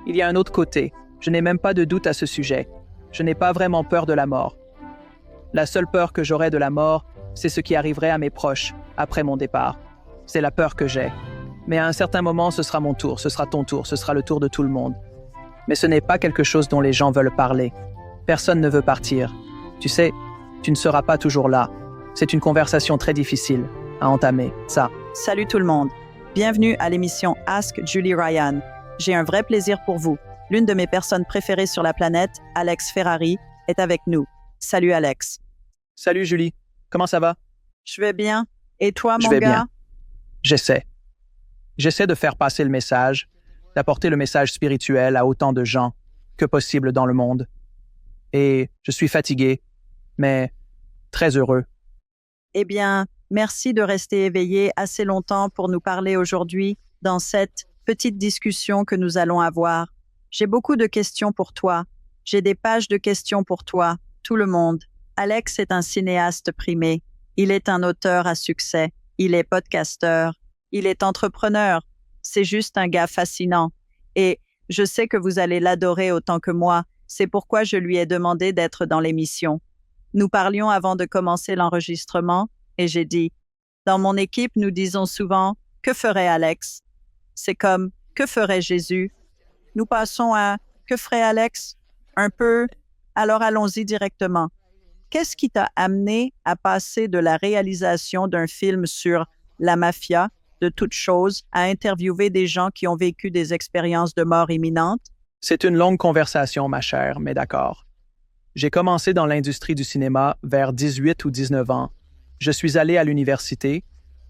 Il y a un autre côté. Je n'ai même pas de doute à ce sujet. Je n'ai pas vraiment peur de la mort. La seule peur que j'aurais de la mort, c'est ce qui arriverait à mes proches après mon départ. C'est la peur que j'ai. Mais à un certain moment, ce sera mon tour, ce sera ton tour, ce sera le tour de tout le monde. Mais ce n'est pas quelque chose dont les gens veulent parler. Personne ne veut partir. Tu sais, tu ne seras pas toujours là. C'est une conversation très difficile à entamer, ça. Salut tout le monde. Bienvenue à l'émission Ask Julie Ryan. J'ai un vrai plaisir pour vous. L'une de mes personnes préférées sur la planète, Alex Ferrari, est avec nous. Salut Alex. Salut Julie, comment ça va? Je vais bien. Et toi, mon Je vais gars? bien. J'essaie. J'essaie de faire passer le message, d'apporter le message spirituel à autant de gens que possible dans le monde. Et je suis fatigué, mais très heureux. Eh bien, merci de rester éveillé assez longtemps pour nous parler aujourd'hui dans cette petite discussion que nous allons avoir. J'ai beaucoup de questions pour toi. J'ai des pages de questions pour toi, tout le monde. Alex est un cinéaste primé. Il est un auteur à succès. Il est podcasteur. Il est entrepreneur. C'est juste un gars fascinant. Et je sais que vous allez l'adorer autant que moi. C'est pourquoi je lui ai demandé d'être dans l'émission. Nous parlions avant de commencer l'enregistrement et j'ai dit, dans mon équipe, nous disons souvent, que ferait Alex? C'est comme, que ferait Jésus? Nous passons à, que ferait Alex? Un peu, alors allons-y directement. Qu'est-ce qui t'a amené à passer de la réalisation d'un film sur la mafia, de toute chose, à interviewer des gens qui ont vécu des expériences de mort imminente? C'est une longue conversation, ma chère, mais d'accord. J'ai commencé dans l'industrie du cinéma vers 18 ou 19 ans. Je suis allé à l'université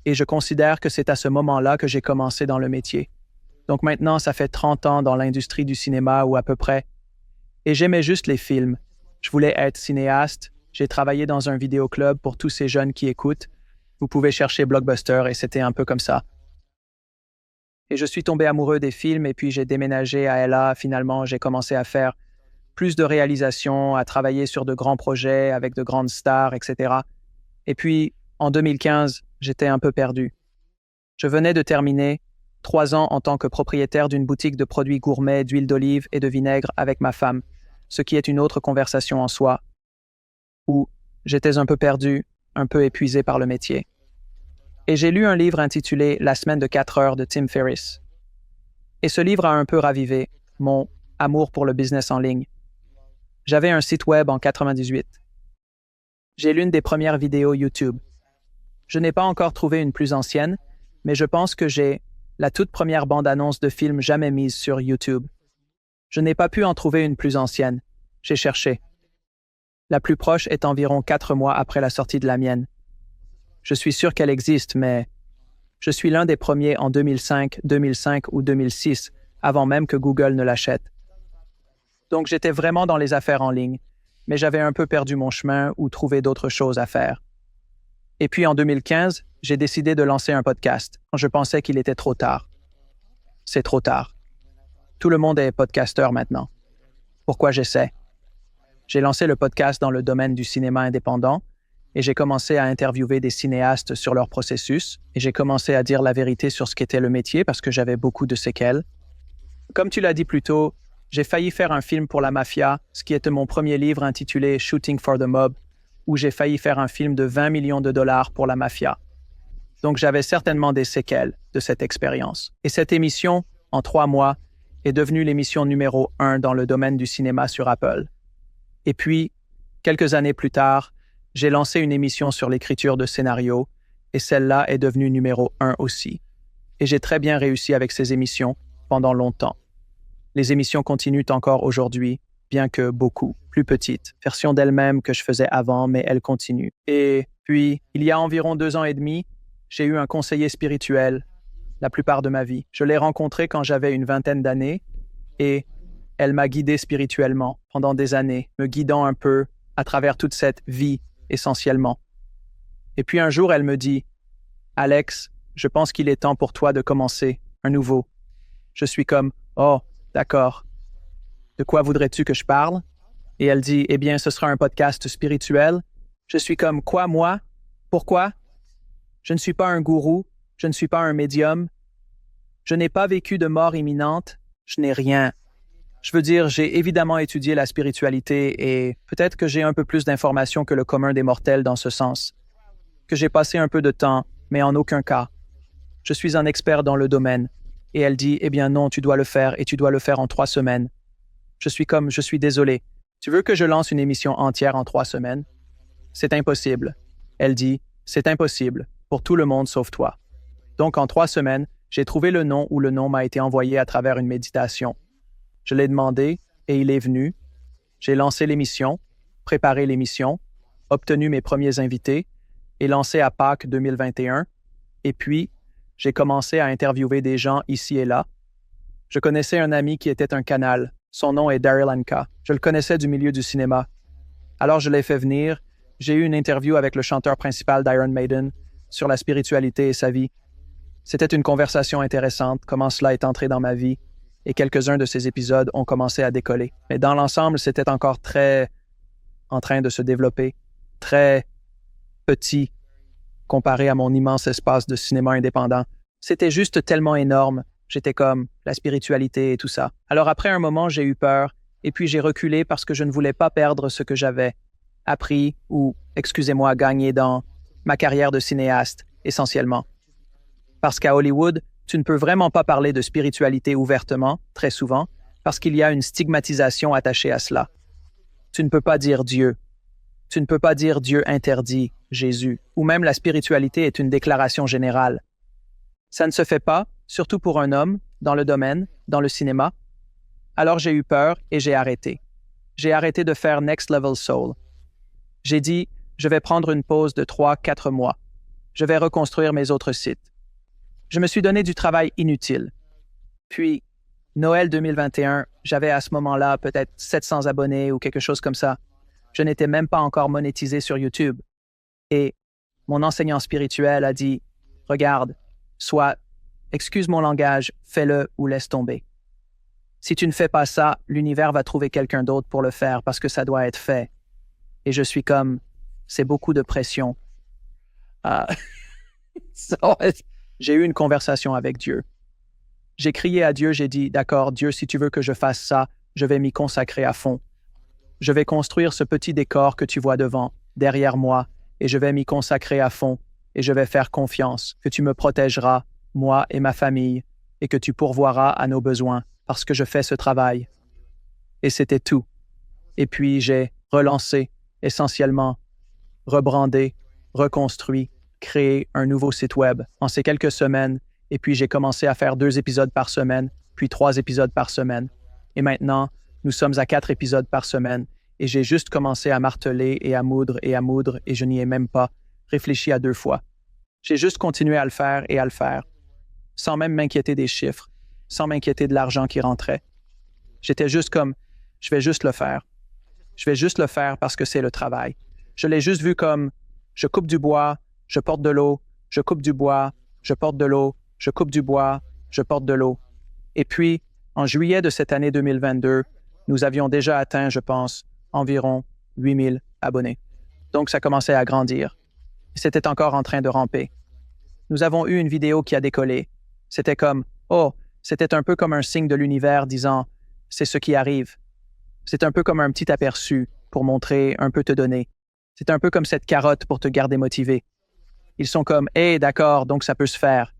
et je considère que c'est à ce moment-là que j'ai commencé dans le métier. Donc maintenant, ça fait 30 ans dans l'industrie du cinéma ou à peu près. Et j'aimais juste les films. Je voulais être cinéaste. J'ai travaillé dans un vidéoclub pour tous ces jeunes qui écoutent. Vous pouvez chercher Blockbuster et c'était un peu comme ça. Et je suis tombé amoureux des films et puis j'ai déménagé à LA. Finalement, j'ai commencé à faire plus de réalisations, à travailler sur de grands projets avec de grandes stars, etc. Et puis, en 2015, j'étais un peu perdu. Je venais de terminer 3 ans en tant que propriétaire d'une boutique de produits gourmets d'huile d'olive et de vinaigre avec ma femme, ce qui est une autre conversation en soi, où j'étais un peu perdu, un peu épuisé par le métier. Et j'ai lu un livre intitulé « La semaine de 4 heures » de Tim Ferriss. Et ce livre a un peu ravivé mon amour pour le business en ligne. J'avais un site web en 98. J'ai l'une des premières vidéos YouTube. Je n'ai pas encore trouvé une plus ancienne, mais je pense que j'ai la toute première bande-annonce de film jamais mise sur YouTube. Je n'ai pas pu en trouver une plus ancienne. J'ai cherché. La plus proche est environ 4 mois après la sortie de la mienne. Je suis sûr qu'elle existe, mais je suis l'un des premiers en 2005 ou 2006, avant même que Google ne l'achète. Donc j'étais vraiment dans les affaires en ligne, mais j'avais un peu perdu mon chemin ou trouvé d'autres choses à faire. Et puis en 2015, j'ai décidé de lancer un podcast quand je pensais qu'il était trop tard. C'est trop tard. Tout le monde est podcasteur maintenant. Pourquoi j'essaie? J'ai lancé le podcast dans le domaine du cinéma indépendant et j'ai commencé à interviewer des cinéastes sur leur processus et j'ai commencé à dire la vérité sur ce qu'était le métier parce que j'avais beaucoup de séquelles. Comme tu l'as dit plus tôt, j'ai failli faire un film pour la mafia, ce qui était mon premier livre intitulé « Shooting for the Mob », où j'ai failli faire un film de 20 millions de dollars pour la mafia. Donc j'avais certainement des séquelles de cette expérience. Et cette émission, en 3 mois, est devenue l'émission numéro 1 dans le domaine du cinéma sur Apple. Et puis, quelques années plus tard, j'ai lancé une émission sur l'écriture de scénarios, et celle-là est devenue numéro 1 aussi. Et j'ai très bien réussi avec ces émissions pendant longtemps. Les émissions continuent encore aujourd'hui, bien que beaucoup plus petites, version d'elles-mêmes que je faisais avant, mais elles continuent. Et puis, il y a environ 2 ans et demi, j'ai eu un conseiller spirituel la plupart de ma vie. Je l'ai rencontré quand j'avais une 20aine d'années et elle m'a guidé spirituellement pendant des années, me guidant un peu à travers toute cette vie essentiellement. Et puis un jour, elle me dit « Alex, je pense qu'il est temps pour toi de commencer un nouveau. » Je suis comme « Oh, d'accord. De quoi voudrais-tu que je parle? » Et elle dit « Eh bien, ce sera un podcast spirituel. » Je suis comme « Quoi, moi? Pourquoi? Je ne suis pas un gourou. Je ne suis pas un médium. Je n'ai pas vécu de mort imminente. Je n'ai rien. Je veux dire, j'ai évidemment étudié la spiritualité et peut-être que j'ai un peu plus d'informations que le commun des mortels dans ce sens. Que j'ai passé un peu de temps, mais en aucun cas. Je suis un expert dans le domaine. Et elle dit, eh bien non, tu dois le faire et tu dois le faire en 3 semaines. Je suis désolé. Tu veux que je lance une émission entière en 3 semaines? C'est impossible. Elle dit, c'est impossible, pour tout le monde sauf toi. Donc en 3 semaines, j'ai trouvé le nom où le nom m'a été envoyé à travers une méditation. Je l'ai demandé et il est venu. J'ai lancé l'émission, préparé l'émission, obtenu mes premiers invités et lancé à Pâques 2021. Et puis, j'ai commencé à interviewer des gens ici et là. Je connaissais un ami qui était un canal. Son nom est Daryl Anka. Je le connaissais du milieu du cinéma. Alors je l'ai fait venir. J'ai eu une interview avec le chanteur principal d'Iron Maiden sur la spiritualité et sa vie. C'était une conversation intéressante, comment cela est entré dans ma vie, et quelques-uns de ces épisodes ont commencé à décoller. Mais dans l'ensemble, c'était encore très en train de se développer, très petit comparé à mon immense espace de cinéma indépendant. C'était juste tellement énorme. J'étais comme la spiritualité et tout ça. Alors après un moment, j'ai eu peur, et puis j'ai reculé parce que je ne voulais pas perdre ce que j'avais appris ou, excusez-moi, gagné dans ma carrière de cinéaste, essentiellement. Parce qu'à Hollywood, tu ne peux vraiment pas parler de spiritualité ouvertement, très souvent, parce qu'il y a une stigmatisation attachée à cela. Tu ne peux pas dire Dieu. Tu ne peux pas dire Dieu interdit, Jésus, ou même la spiritualité est une déclaration générale. Ça ne se fait pas, surtout pour un homme, dans le domaine, dans le cinéma. Alors j'ai eu peur et j'ai arrêté. J'ai arrêté de faire Next Level Soul. J'ai dit, je vais prendre une pause de 3-4 mois. Je vais reconstruire mes autres sites. Je me suis donné du travail inutile. Puis, Noël 2021, j'avais à ce moment-là peut-être 700 abonnés ou quelque chose comme ça. Je n'étais même pas encore monétisé sur YouTube. Et mon enseignant spirituel a dit, regarde, soit, excuse mon langage, fais-le ou laisse tomber. Si tu ne fais pas ça, l'univers va trouver quelqu'un d'autre pour le faire parce que ça doit être fait. Et je suis comme, c'est beaucoup de pression. J'ai eu une conversation avec Dieu. J'ai crié à Dieu, j'ai dit, d'accord, Dieu, si tu veux que je fasse ça, je vais m'y consacrer à fond. Je vais construire ce petit décor que tu vois devant, derrière moi, et je vais m'y consacrer à fond, et je vais faire confiance que tu me protégeras, moi et ma famille, et que tu pourvoiras à nos besoins, parce que je fais ce travail. Et c'était tout. Et puis j'ai relancé, essentiellement, rebrandé, reconstruit, créé un nouveau site web en ces quelques semaines, et puis j'ai commencé à faire 2 épisodes par semaine, puis 3 épisodes par semaine. Et maintenant, nous sommes à 4 épisodes par semaine, et j'ai juste commencé à marteler et à moudre, et je n'y ai même pas réfléchi à 2 fois. J'ai juste continué à le faire, sans même m'inquiéter des chiffres, sans m'inquiéter de l'argent qui rentrait. J'étais juste comme, je vais juste le faire. Je vais juste le faire parce que c'est le travail. Je l'ai juste vu comme, je coupe du bois, je porte de l'eau, je coupe du bois, je porte de l'eau, je coupe du bois, je porte de l'eau. Et puis, en juillet de cette année 2022, nous avions déjà atteint, je pense, environ 8000 abonnés. Donc, ça commençait à grandir. C'était encore en train de ramper. Nous avons eu une vidéo qui a décollé. C'était comme, oh, c'était un peu comme un signe de l'univers disant, c'est ce qui arrive. C'est un peu comme un petit aperçu pour montrer, un peu te donner. C'est un peu comme cette carotte pour te garder motivé. Ils sont comme, hey, d'accord, donc ça peut se faire.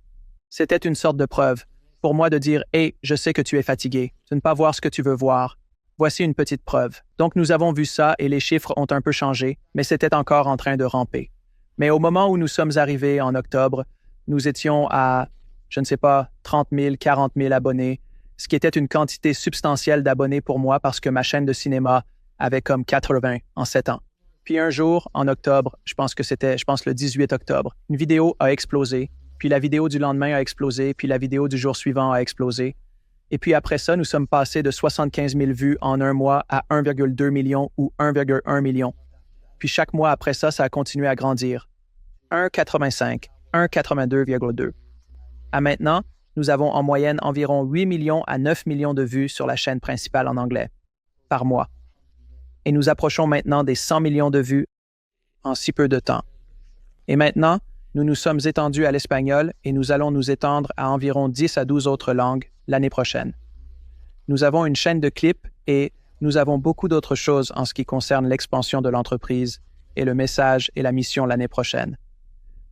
C'était une sorte de preuve pour moi de dire, hey, je sais que tu es fatigué, de ne pas voir ce que tu veux voir. Voici une petite preuve. Donc nous avons vu ça et les chiffres ont un peu changé, mais c'était encore en train de ramper. Mais au moment où nous sommes arrivés en octobre, nous étions à, je ne sais pas, 30 000, 40 000 abonnés, ce qui était une quantité substantielle d'abonnés pour moi parce que ma chaîne de cinéma avait comme 80 en 7 ans. Puis un jour, en octobre, je pense le 18 octobre, une vidéo a explosé, puis la vidéo du lendemain a explosé, puis la vidéo du jour suivant a explosé. Et puis après ça, nous sommes passés de 75 000 vues en un mois à 1,2 million ou 1,1 million. Puis chaque mois après ça, ça a continué à grandir. 1,85, 1,82,2. À maintenant, nous avons en moyenne environ 8 millions à 9 millions de vues sur la chaîne principale en anglais, par mois. Et nous approchons maintenant des 100 millions de vues en si peu de temps. Et maintenant, nous nous sommes étendus à l'espagnol et nous allons nous étendre à environ 10 à 12 autres langues l'année prochaine. Nous avons une chaîne de clips et nous avons beaucoup d'autres choses en ce qui concerne l'expansion de l'entreprise et le message et la mission l'année prochaine.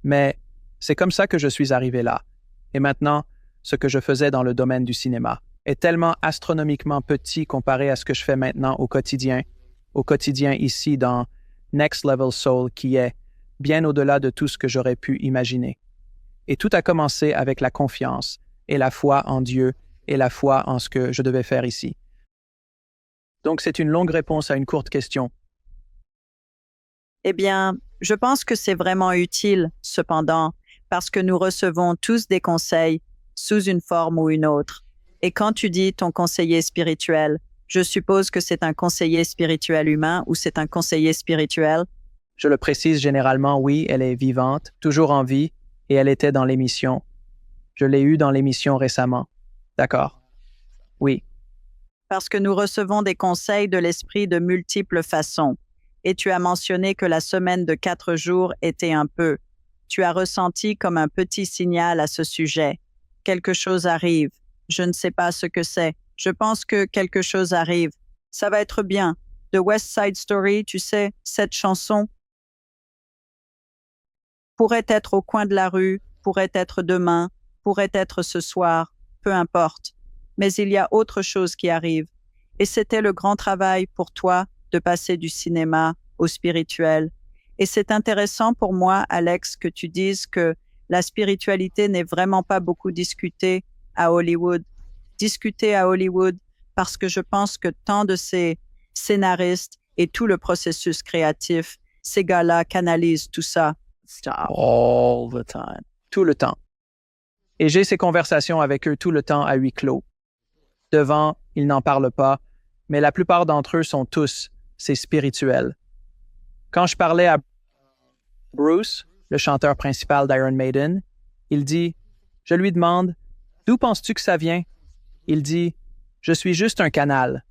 Mais c'est comme ça que je suis arrivé là. Et maintenant, ce que je faisais dans le domaine du cinéma est tellement astronomiquement petit comparé à ce que je fais maintenant au quotidien ici dans Next Level Soul qui est bien au-delà de tout ce que j'aurais pu imaginer. Et tout a commencé avec la confiance et la foi en Dieu et la foi en ce que je devais faire ici. Donc c'est une longue réponse à une courte question. Eh bien, je pense que c'est vraiment utile, cependant, parce que nous recevons tous des conseils sous une forme ou une autre. Et quand tu dis ton conseiller spirituel, je suppose que c'est un conseiller spirituel humain ou c'est un conseiller spirituel? Je le précise généralement, oui, elle est vivante, toujours en vie, et elle était dans l'émission. Je l'ai eue dans l'émission récemment. D'accord. Oui. Parce que nous recevons des conseils de l'esprit de multiples façons. Et tu as mentionné que la semaine de 4 jours était un peu. Tu as ressenti comme un petit signal à ce sujet. Quelque chose arrive. Je ne sais pas ce que c'est. Je pense que quelque chose arrive. Ça va être bien. The West Side Story, tu sais, cette chanson pourrait être au coin de la rue, pourrait être demain, pourrait être ce soir, peu importe. Mais il y a autre chose qui arrive. Et c'était le grand travail pour toi de passer du cinéma au spirituel. Et c'est intéressant pour moi, Alex, que tu dises que la spiritualité n'est vraiment pas beaucoup discutée à Hollywood. Discutée à Hollywood parce que je pense que tant de ces scénaristes et tout le processus créatif, ces gars-là canalisent tout ça. All the time. Tout le temps. Et j'ai ces conversations avec eux tout le temps à huis clos. Devant, ils n'en parlent pas, mais la plupart d'entre eux sont tous, c'est spirituel. Quand je parlais à Bruce, le chanteur principal d'Iron Maiden, il dit, je lui demande, d'où penses-tu que ça vient? Il dit, je suis juste un canal.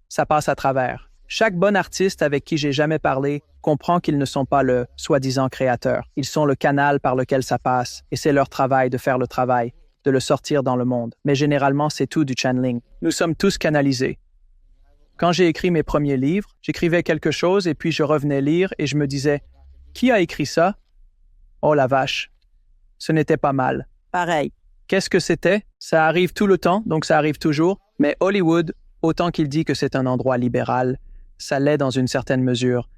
Ça passe à travers. Chaque bon artiste avec qui j'ai jamais parlé comprend qu'ils ne sont pas le soi-disant créateur. Ils sont le canal par lequel ça passe, et c'est leur travail de faire le travail, de le sortir dans le monde. Mais généralement, c'est tout du channeling. Nous sommes tous canalisés. Quand j'ai écrit mes premiers livres, j'écrivais quelque chose et puis je revenais lire et je me disais, qui a écrit ça? Oh la vache. Ce n'était pas mal. Pareil. Qu'est-ce que c'était? Ça arrive tout le temps, donc ça arrive toujours. Mais Hollywood, autant qu'il dit que c'est un endroit libéral, ça l'est dans une certaine mesure.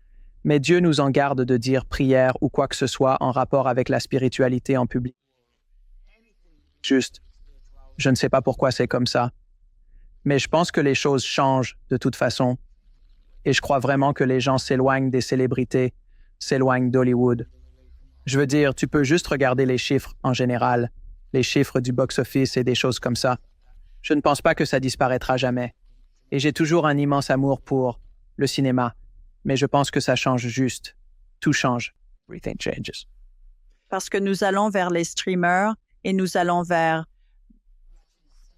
Mais Dieu nous en garde de dire prière ou quoi que ce soit en rapport avec la spiritualité en public. Juste, je ne sais pas pourquoi c'est comme ça. Mais je pense que les choses changent de toute façon. Et je crois vraiment que les gens s'éloignent des célébrités, s'éloignent d'Hollywood. Je veux dire, tu peux juste regarder les chiffres en général, les chiffres du box-office et des choses comme ça. Je ne pense pas que ça disparaîtra jamais. Et j'ai toujours un immense amour pour le cinéma. Mais je pense que ça change juste. Tout change. Everything changes. Parce que nous allons vers les streamers et nous allons vers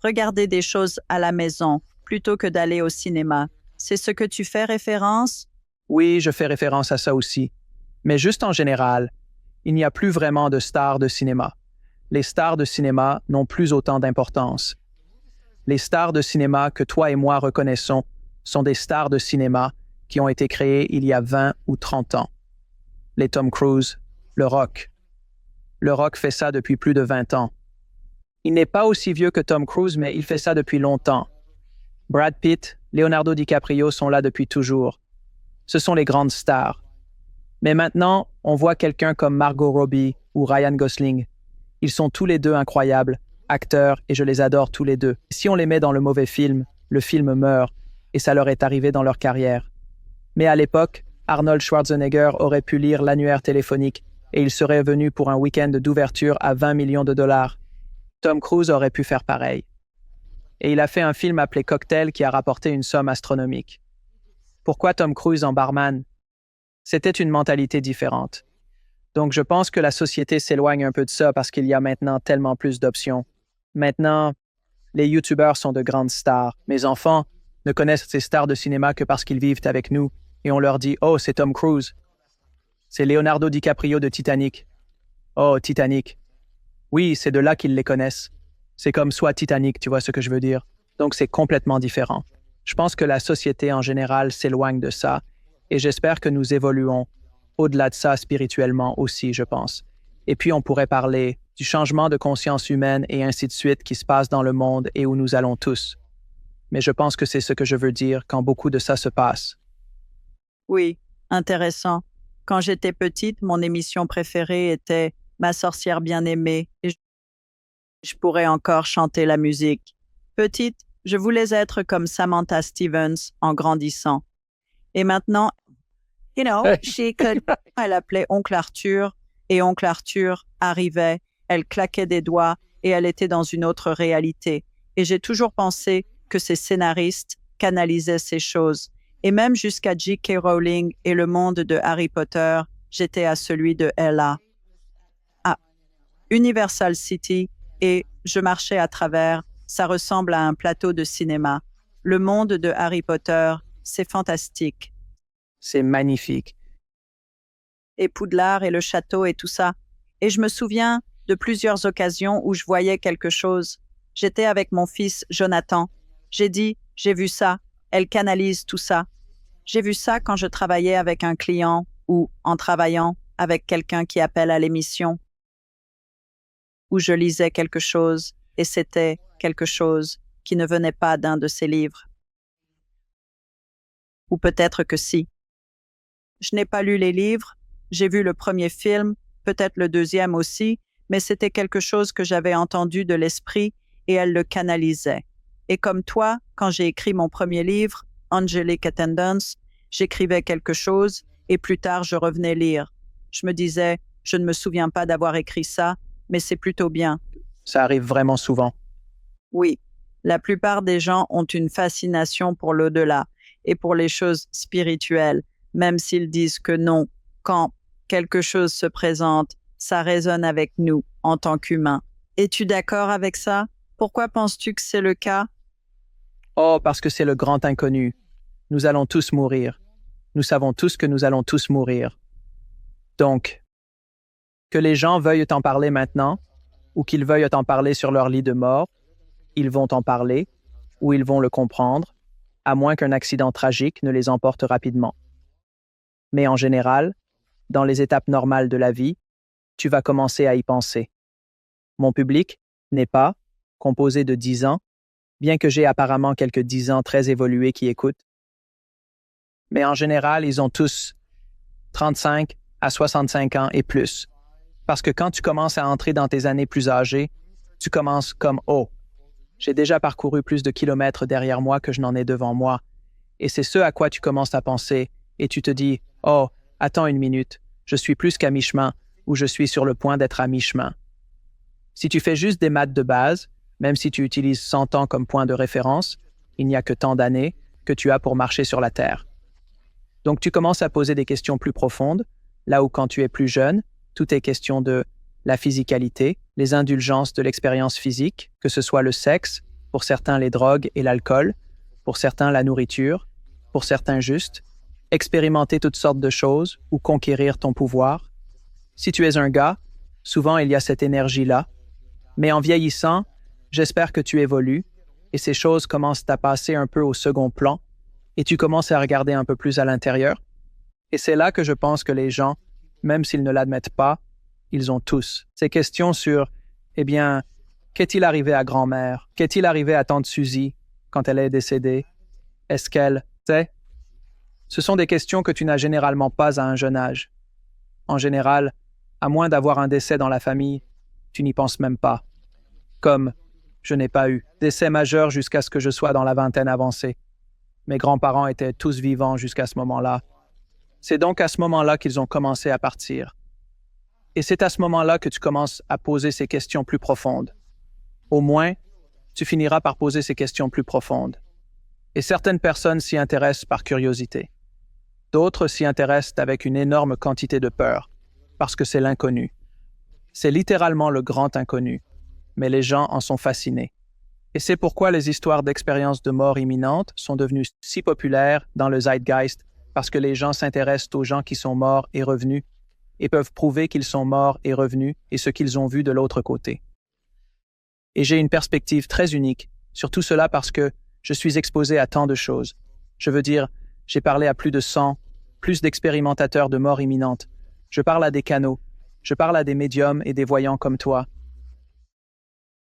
regarder des choses à la maison plutôt que d'aller au cinéma. C'est ce que tu fais référence? Oui, je fais référence à ça aussi. Mais juste en général, il n'y a plus vraiment de stars de cinéma. Les stars de cinéma n'ont plus autant d'importance. Les stars de cinéma que toi et moi reconnaissons sont des stars de cinéma qui ont été créées il y a 20 ou 30 ans. Les Tom Cruise, le Rock. Le Rock fait ça depuis plus de 20 ans. Il n'est pas aussi vieux que Tom Cruise, mais il fait ça depuis longtemps. Brad Pitt, Leonardo DiCaprio sont là depuis toujours. Ce sont les grandes stars. Mais maintenant, on voit quelqu'un comme Margot Robbie ou Ryan Gosling. Ils sont tous les deux incroyables, acteurs, et je les adore tous les deux. Si on les met dans le mauvais film, le film meurt, et ça leur est arrivé dans leur carrière. Mais à l'époque, Arnold Schwarzenegger aurait pu lire l'annuaire téléphonique et il serait venu pour un week-end d'ouverture à 20 millions de dollars. Tom Cruise aurait pu faire pareil. Et il a fait un film appelé Cocktail qui a rapporté une somme astronomique. Pourquoi Tom Cruise en barman? C'était une mentalité différente. Donc je pense que la société s'éloigne un peu de ça parce qu'il y a maintenant tellement plus d'options. Maintenant, les YouTubeurs sont de grandes stars. Mes enfants ne connaissent ces stars de cinéma que parce qu'ils vivent avec nous et on leur dit « Oh, c'est Tom Cruise. C'est Leonardo DiCaprio de Titanic. Oh, Titanic. » Oui, c'est de là qu'ils les connaissent. C'est comme soit Titanic, tu vois ce que je veux dire. Donc c'est complètement différent. Je pense que la société en général s'éloigne de ça et j'espère que nous évoluons au-delà de ça spirituellement aussi, je pense. Et puis on pourrait parler du changement de conscience humaine et ainsi de suite qui se passe dans le monde et où nous allons tous. Mais je pense que c'est ce que je veux dire quand beaucoup de ça se passe. Oui, intéressant. Quand j'étais petite, mon émission préférée était Ma sorcière bien-aimée et je pourrais encore chanter la musique. Petite, je voulais être comme Samantha Stevens en grandissant. Et maintenant, elle appelait Oncle Arthur et Oncle Arthur arrivait, elle claquait des doigts et elle était dans une autre réalité. Et j'ai toujours pensé que ces scénaristes canalisaient ces choses. Et même jusqu'à J.K. Rowling et le monde de Harry Potter, j'étais à celui de Ella. À Universal City, et je marchais à travers, ça ressemble à un plateau de cinéma. Le monde de Harry Potter, c'est fantastique. C'est magnifique. Et Poudlard et le château et tout ça. Et je me souviens de plusieurs occasions où je voyais quelque chose. J'étais avec mon fils Jonathan. J'ai dit, j'ai vu ça. Elle canalise tout ça. J'ai vu ça quand je travaillais avec un client ou en travaillant avec quelqu'un qui appelle à l'émission. Où je lisais quelque chose et c'était quelque chose qui ne venait pas d'un de ses livres. Ou peut-être que si. Je n'ai pas lu les livres, j'ai vu le premier film, peut-être le deuxième aussi, mais c'était quelque chose que j'avais entendu de l'esprit et elle le canalisait. Et comme toi, quand j'ai écrit mon premier livre, Angelic Attendance, j'écrivais quelque chose et plus tard je revenais lire. Je me disais, je ne me souviens pas d'avoir écrit ça, mais c'est plutôt bien. Ça arrive vraiment souvent. Oui, la plupart des gens ont une fascination pour l'au-delà et pour les choses spirituelles, même s'ils disent que non. Quand quelque chose se présente, ça résonne avec nous en tant qu'humains. Es-tu d'accord avec ça? Pourquoi penses-tu que c'est le cas? Oh, parce que c'est le grand inconnu. Nous allons tous mourir. Nous savons tous que nous allons tous mourir. Donc, que les gens veuillent en parler maintenant, ou qu'ils veuillent en parler sur leur lit de mort, ils vont en parler, ou ils vont le comprendre, à moins qu'un accident tragique ne les emporte rapidement. Mais en général, dans les étapes normales de la vie, tu vas commencer à y penser. Mon public n'est pas composé de 10 ans, bien que j'ai apparemment quelques 10 ans très évolués qui écoutent. Mais en général, ils ont tous 35 à 65 ans et plus. Parce que quand tu commences à entrer dans tes années plus âgées, tu commences comme « Oh, j'ai déjà parcouru plus de kilomètres derrière moi que je n'en ai devant moi. » Et c'est ce à quoi tu commences à penser, et tu te dis « Oh, attends une minute, je suis plus qu'à mi-chemin, ou je suis sur le point d'être à mi-chemin. » Si tu fais juste des maths de base, même si tu utilises 100 ans comme point de référence, il n'y a que tant d'années que tu as pour marcher sur la Terre. Donc tu commences à poser des questions plus profondes, là où quand tu es plus jeune, tout est question de la physicalité, les indulgences de l'expérience physique, que ce soit le sexe, pour certains les drogues et l'alcool, pour certains la nourriture, pour certains juste, expérimenter toutes sortes de choses ou conquérir ton pouvoir. Si tu es un gars, souvent il y a cette énergie-là, mais en vieillissant, j'espère que tu évolues et ces choses commencent à passer un peu au second plan et tu commences à regarder un peu plus à l'intérieur. Et c'est là que je pense que les gens, même s'ils ne l'admettent pas, ils ont tous ces questions sur, eh bien, qu'est-il arrivé à grand-mère? Qu'est-il arrivé à tante Suzy quand elle est décédée? Est-ce qu'elle sait? Ce sont des questions que tu n'as généralement pas à un jeune âge. En général, à moins d'avoir un décès dans la famille, tu n'y penses même pas. Comme je n'ai pas eu décès majeur jusqu'à ce que je sois dans la vingtaine avancée. Mes grands-parents étaient tous vivants jusqu'à ce moment-là. C'est donc à ce moment-là qu'ils ont commencé à partir. Et c'est à ce moment-là que tu commences à poser ces questions plus profondes. Au moins, tu finiras par poser ces questions plus profondes. Et certaines personnes s'y intéressent par curiosité. D'autres s'y intéressent avec une énorme quantité de peur, parce que c'est l'inconnu. C'est littéralement le grand inconnu, mais les gens en sont fascinés. Et c'est pourquoi les histoires d'expériences de mort imminente sont devenues si populaires dans le zeitgeist, parce que les gens s'intéressent aux gens qui sont morts et revenus, et peuvent prouver qu'ils sont morts et revenus et ce qu'ils ont vu de l'autre côté. Et j'ai une perspective très unique Surtout cela parce que je suis exposé à tant de choses. Je veux dire, j'ai parlé à plus de 100, plus d'expérimentateurs de mort imminente. Je parle à des canaux. Je parle à des médiums et des voyants comme toi.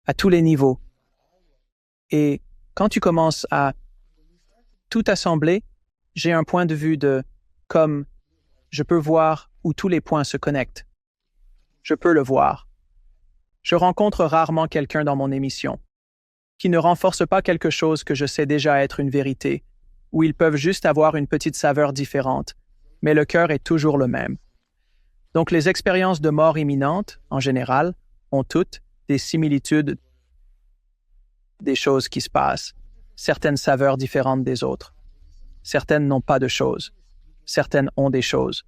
À tous les niveaux. Et quand tu commences à tout assembler, j'ai un point de vue de comme je peux voir où tous les points se connectent. Je peux le voir. Je rencontre rarement quelqu'un dans mon émission qui ne renforce pas quelque chose que je sais déjà être une vérité, où ils peuvent juste avoir une petite saveur différente, mais le cœur est toujours le même. Donc les expériences de mort imminente, en général, ont toutes des similitudes, des choses qui se passent, certaines saveurs différentes des autres. Certaines n'ont pas de choses, certaines ont des choses.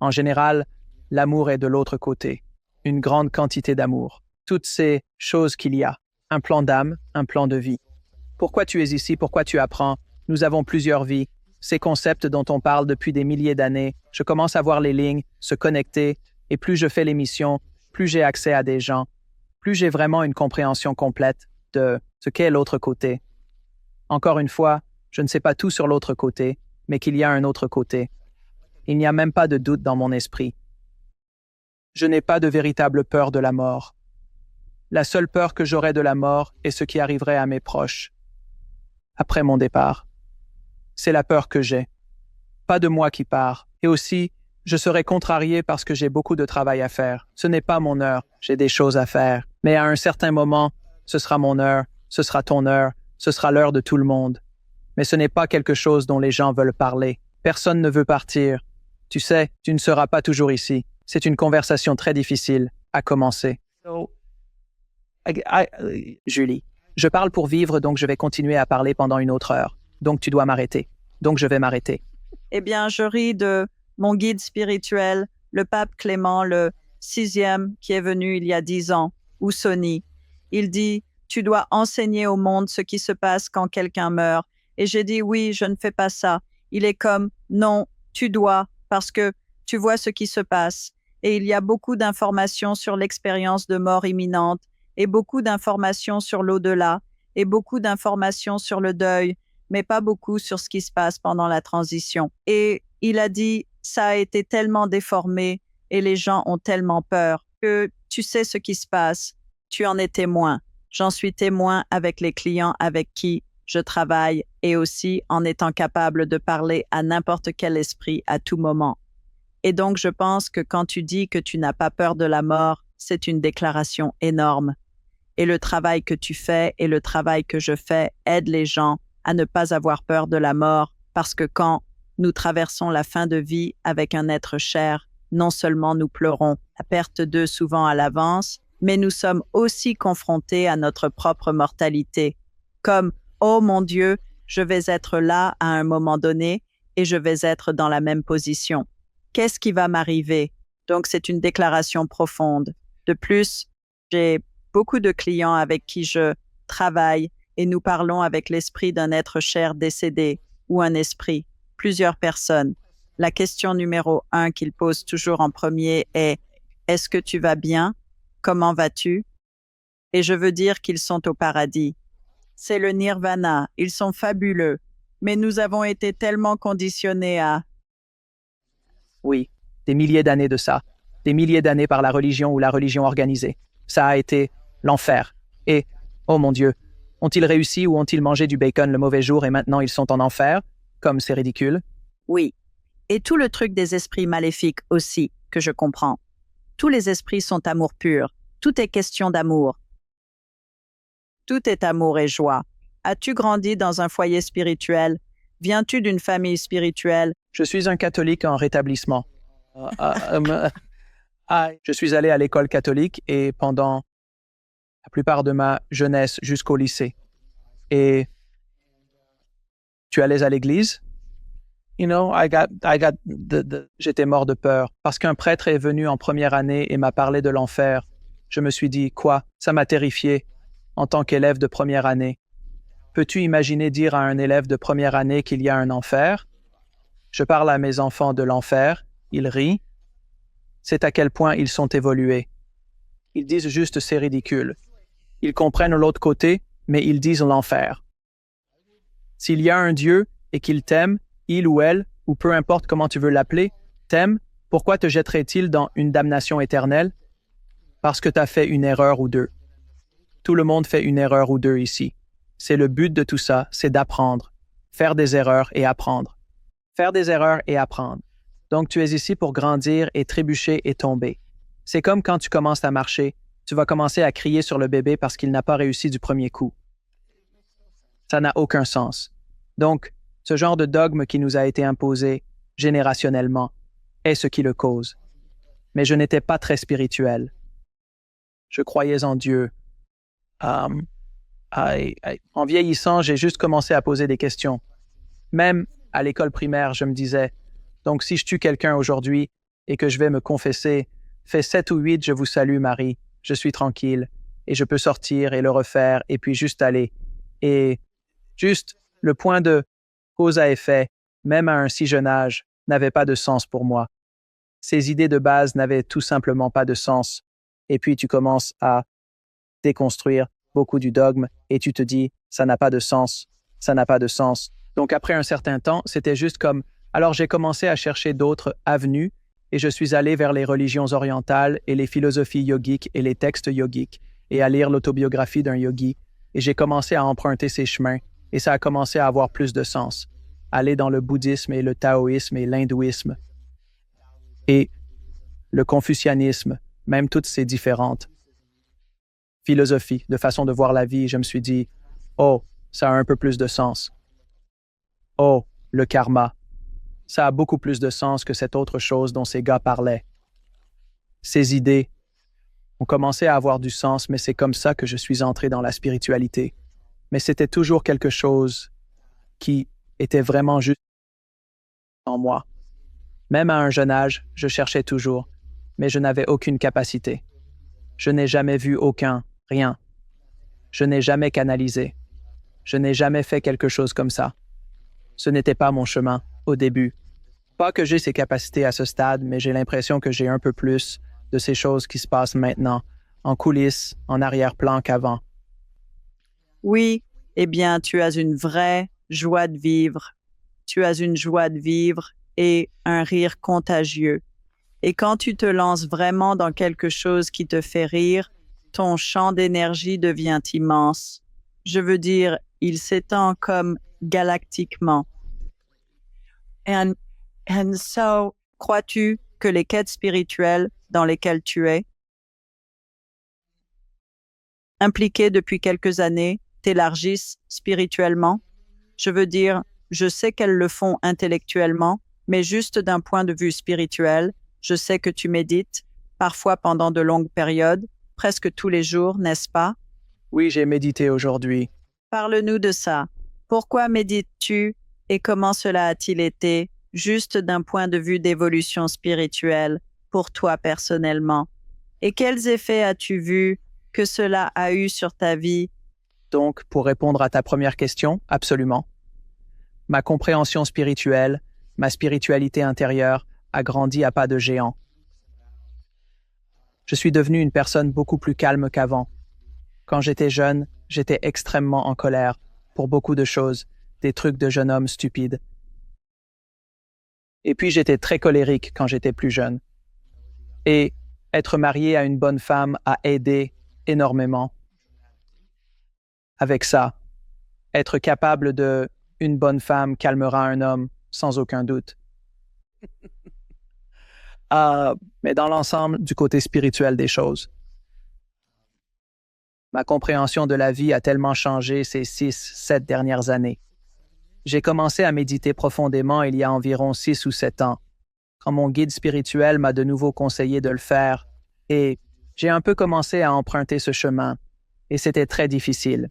En général, l'amour est de l'autre côté, une grande quantité d'amour. Toutes ces choses qu'il y a, un plan d'âme, un plan de vie. Pourquoi tu es ici, pourquoi tu apprends? Nous avons plusieurs vies. Ces concepts dont on parle depuis des milliers d'années, je commence à voir les lignes, se connecter, et plus je fais l'émission, plus j'ai accès à des gens, plus j'ai vraiment une compréhension complète de ce qu'est l'autre côté. Encore une fois, je ne sais pas tout sur l'autre côté, mais qu'il y a un autre côté. Il n'y a même pas de doute dans mon esprit. Je n'ai pas de véritable peur de la mort. La seule peur que j'aurais de la mort est ce qui arriverait à mes proches. Après mon départ. C'est la peur que j'ai. Pas de moi qui part. Et aussi, je serai contrarié parce que j'ai beaucoup de travail à faire. Ce n'est pas mon heure, j'ai des choses à faire. Mais à un certain moment, ce sera mon heure, ce sera ton heure, ce sera l'heure de tout le monde. Mais ce n'est pas quelque chose dont les gens veulent parler. Personne ne veut partir. Tu sais, tu ne seras pas toujours ici. C'est une conversation très difficile à commencer. Julie, je parle pour vivre, donc je vais continuer à parler pendant une autre heure. Donc tu dois m'arrêter. Donc je vais m'arrêter. Eh bien, je ris de mon guide spirituel, le pape Clément le sixième, qui est venu il y a 10 ans, ou Sony. Il dit, tu dois enseigner au monde ce qui se passe quand quelqu'un meurt. Et j'ai dit, oui, je ne fais pas ça. Il est comme, non, tu dois, parce que tu vois ce qui se passe. Et il y a beaucoup d'informations sur l'expérience de mort imminente, et beaucoup d'informations sur l'au-delà, et beaucoup d'informations sur le deuil, mais pas beaucoup sur ce qui se passe pendant la transition. Et il a dit, ça a été tellement déformé, et les gens ont tellement peur, que tu sais ce qui se passe, tu en es témoin. J'en suis témoin avec les clients avec qui je travaille, et aussi en étant capable de parler à n'importe quel esprit à tout moment. Et donc, je pense que quand tu dis que tu n'as pas peur de la mort, c'est une déclaration énorme. Et le travail que tu fais et le travail que je fais aident les gens à ne pas avoir peur de la mort, parce que quand nous traversons la fin de vie avec un être cher, non seulement nous pleurons la perte d'eux souvent à l'avance, mais nous sommes aussi confrontés à notre propre mortalité. Comme, oh mon Dieu, je vais être là à un moment donné et je vais être dans la même position. Qu'est-ce qui va m'arriver? Donc, c'est une déclaration profonde. De plus, j'ai beaucoup de clients avec qui je travaille et nous parlons avec l'esprit d'un être cher décédé ou un esprit, plusieurs personnes. La question numéro 1 qu'ils posent toujours en premier est « Est-ce que tu vas bien? Comment vas-tu? » Et je veux dire qu'ils sont au paradis. C'est le nirvana, ils sont fabuleux, mais nous avons été tellement conditionnés à... Oui, des milliers d'années de ça. Des milliers d'années par la religion ou la religion organisée. Ça a été l'enfer. Et, oh mon Dieu, ont-ils réussi ou ont-ils mangé du bacon le mauvais jour et maintenant ils sont en enfer? Comme c'est ridicule. Oui. Et tout le truc des esprits maléfiques aussi, que je comprends. Tous les esprits sont amour pur. Tout est question d'amour. Tout est amour et joie. As-tu grandi dans un foyer spirituel? Viens-tu d'une famille spirituelle? Je suis un catholique en rétablissement. Je suis allé à l'école catholique et pendant la plupart de ma jeunesse jusqu'au lycée. Et tu allais à l'église? J'étais mort de peur parce qu'un prêtre est venu en première année et m'a parlé de l'enfer. Je me suis dit, quoi? Ça m'a terrifié en tant qu'élève de première année. Peux-tu imaginer dire à un élève de première année qu'il y a un enfer? Je parle à mes enfants de l'enfer, ils rient. C'est à quel point ils sont évolués. Ils disent juste c'est ridicule. Ils comprennent l'autre côté, mais ils disent l'enfer. S'il y a un Dieu et qu'il t'aime, il ou elle, ou peu importe comment tu veux l'appeler, t'aime, pourquoi te jetterait-il dans une damnation éternelle? Parce que tu as fait une erreur ou deux. Tout le monde fait une erreur ou deux ici. C'est le but de tout ça, c'est d'apprendre. Faire des erreurs et apprendre. Faire des erreurs et apprendre. Donc tu es ici pour grandir et trébucher et tomber. C'est comme quand tu commences à marcher, tu vas commencer à crier sur le bébé parce qu'il n'a pas réussi du premier coup. Ça n'a aucun sens. Donc, ce genre de dogme qui nous a été imposé générationnellement est ce qui le cause. Mais je n'étais pas très spirituel. Je croyais en Dieu. En vieillissant, j'ai juste commencé à poser des questions. Même à l'école primaire, je me disais, donc si je tue quelqu'un aujourd'hui et que je vais me confesser, fais 7 ou 8, je vous salue Marie, je suis tranquille, et je peux sortir et le refaire, et puis juste aller. Et juste le point de cause à effet, même à un si jeune âge, n'avait pas de sens pour moi. Ces idées de base n'avaient tout simplement pas de sens. Et puis tu commences à déconstruire beaucoup du dogme et tu te dis, ça n'a pas de sens, ça n'a pas de sens. Donc après un certain temps, c'était juste comme, alors j'ai commencé à chercher d'autres avenues et je suis allé vers les religions orientales et les philosophies yogiques et les textes yogiques et à lire l'autobiographie d'un yogi et j'ai commencé à emprunter ces chemins et ça a commencé à avoir plus de sens. Aller dans le bouddhisme et le taoïsme et l'hindouisme et le confucianisme, même toutes ces différentes philosophies, de façon de voir la vie, je me suis dit, oh, ça a un peu plus de sens. Oh, le karma. Ça a beaucoup plus de sens que cette autre chose dont ces gars parlaient. Ces idées ont commencé à avoir du sens, mais c'est comme ça que je suis entré dans la spiritualité. Mais c'était toujours quelque chose qui était vraiment juste en moi. Même à un jeune âge, je cherchais toujours, mais je n'avais aucune capacité. Je n'ai jamais vu rien. Je n'ai jamais canalisé. Je n'ai jamais fait quelque chose comme ça. Ce n'était pas mon chemin, au début. Pas que j'ai ces capacités à ce stade, mais j'ai l'impression que j'ai un peu plus de ces choses qui se passent maintenant, en coulisses, en arrière-plan qu'avant. Oui, eh bien, tu as une vraie joie de vivre. Tu as une joie de vivre et un rire contagieux. Et quand tu te lances vraiment dans quelque chose qui te fait rire, ton champ d'énergie devient immense. Je veux dire, il s'étend comme galactiquement. And so, crois-tu que les quêtes spirituelles dans lesquelles tu es impliqué depuis quelques années t'élargissent spirituellement? Je veux dire, je sais qu'elles le font intellectuellement, mais juste d'un point de vue spirituel, je sais que tu médites, parfois pendant de longues périodes, presque tous les jours, n'est-ce pas? Oui, j'ai médité aujourd'hui. Parle-nous de ça. Pourquoi médites-tu et comment cela a-t-il été, juste d'un point de vue d'évolution spirituelle, pour toi personnellement? Et quels effets as-tu vu que cela a eu sur ta vie? Donc, pour répondre à ta première question, absolument. Ma compréhension spirituelle, ma spiritualité intérieure a grandi à pas de géant. Je suis devenu une personne beaucoup plus calme qu'avant. Quand j'étais jeune, j'étais extrêmement en colère pour beaucoup de choses, des trucs de jeune homme stupide. Et puis j'étais très colérique quand j'étais plus jeune. Et être marié à une bonne femme a aidé énormément. Avec ça, être capable de une bonne femme calmera un homme, sans aucun doute. Mais dans l'ensemble, du côté spirituel des choses. Ma compréhension de la vie a tellement changé ces 6, 7 dernières années. J'ai commencé à méditer profondément il y a environ 6 ou 7 ans, quand mon guide spirituel m'a de nouveau conseillé de le faire, et j'ai un peu commencé à emprunter ce chemin, et c'était très difficile.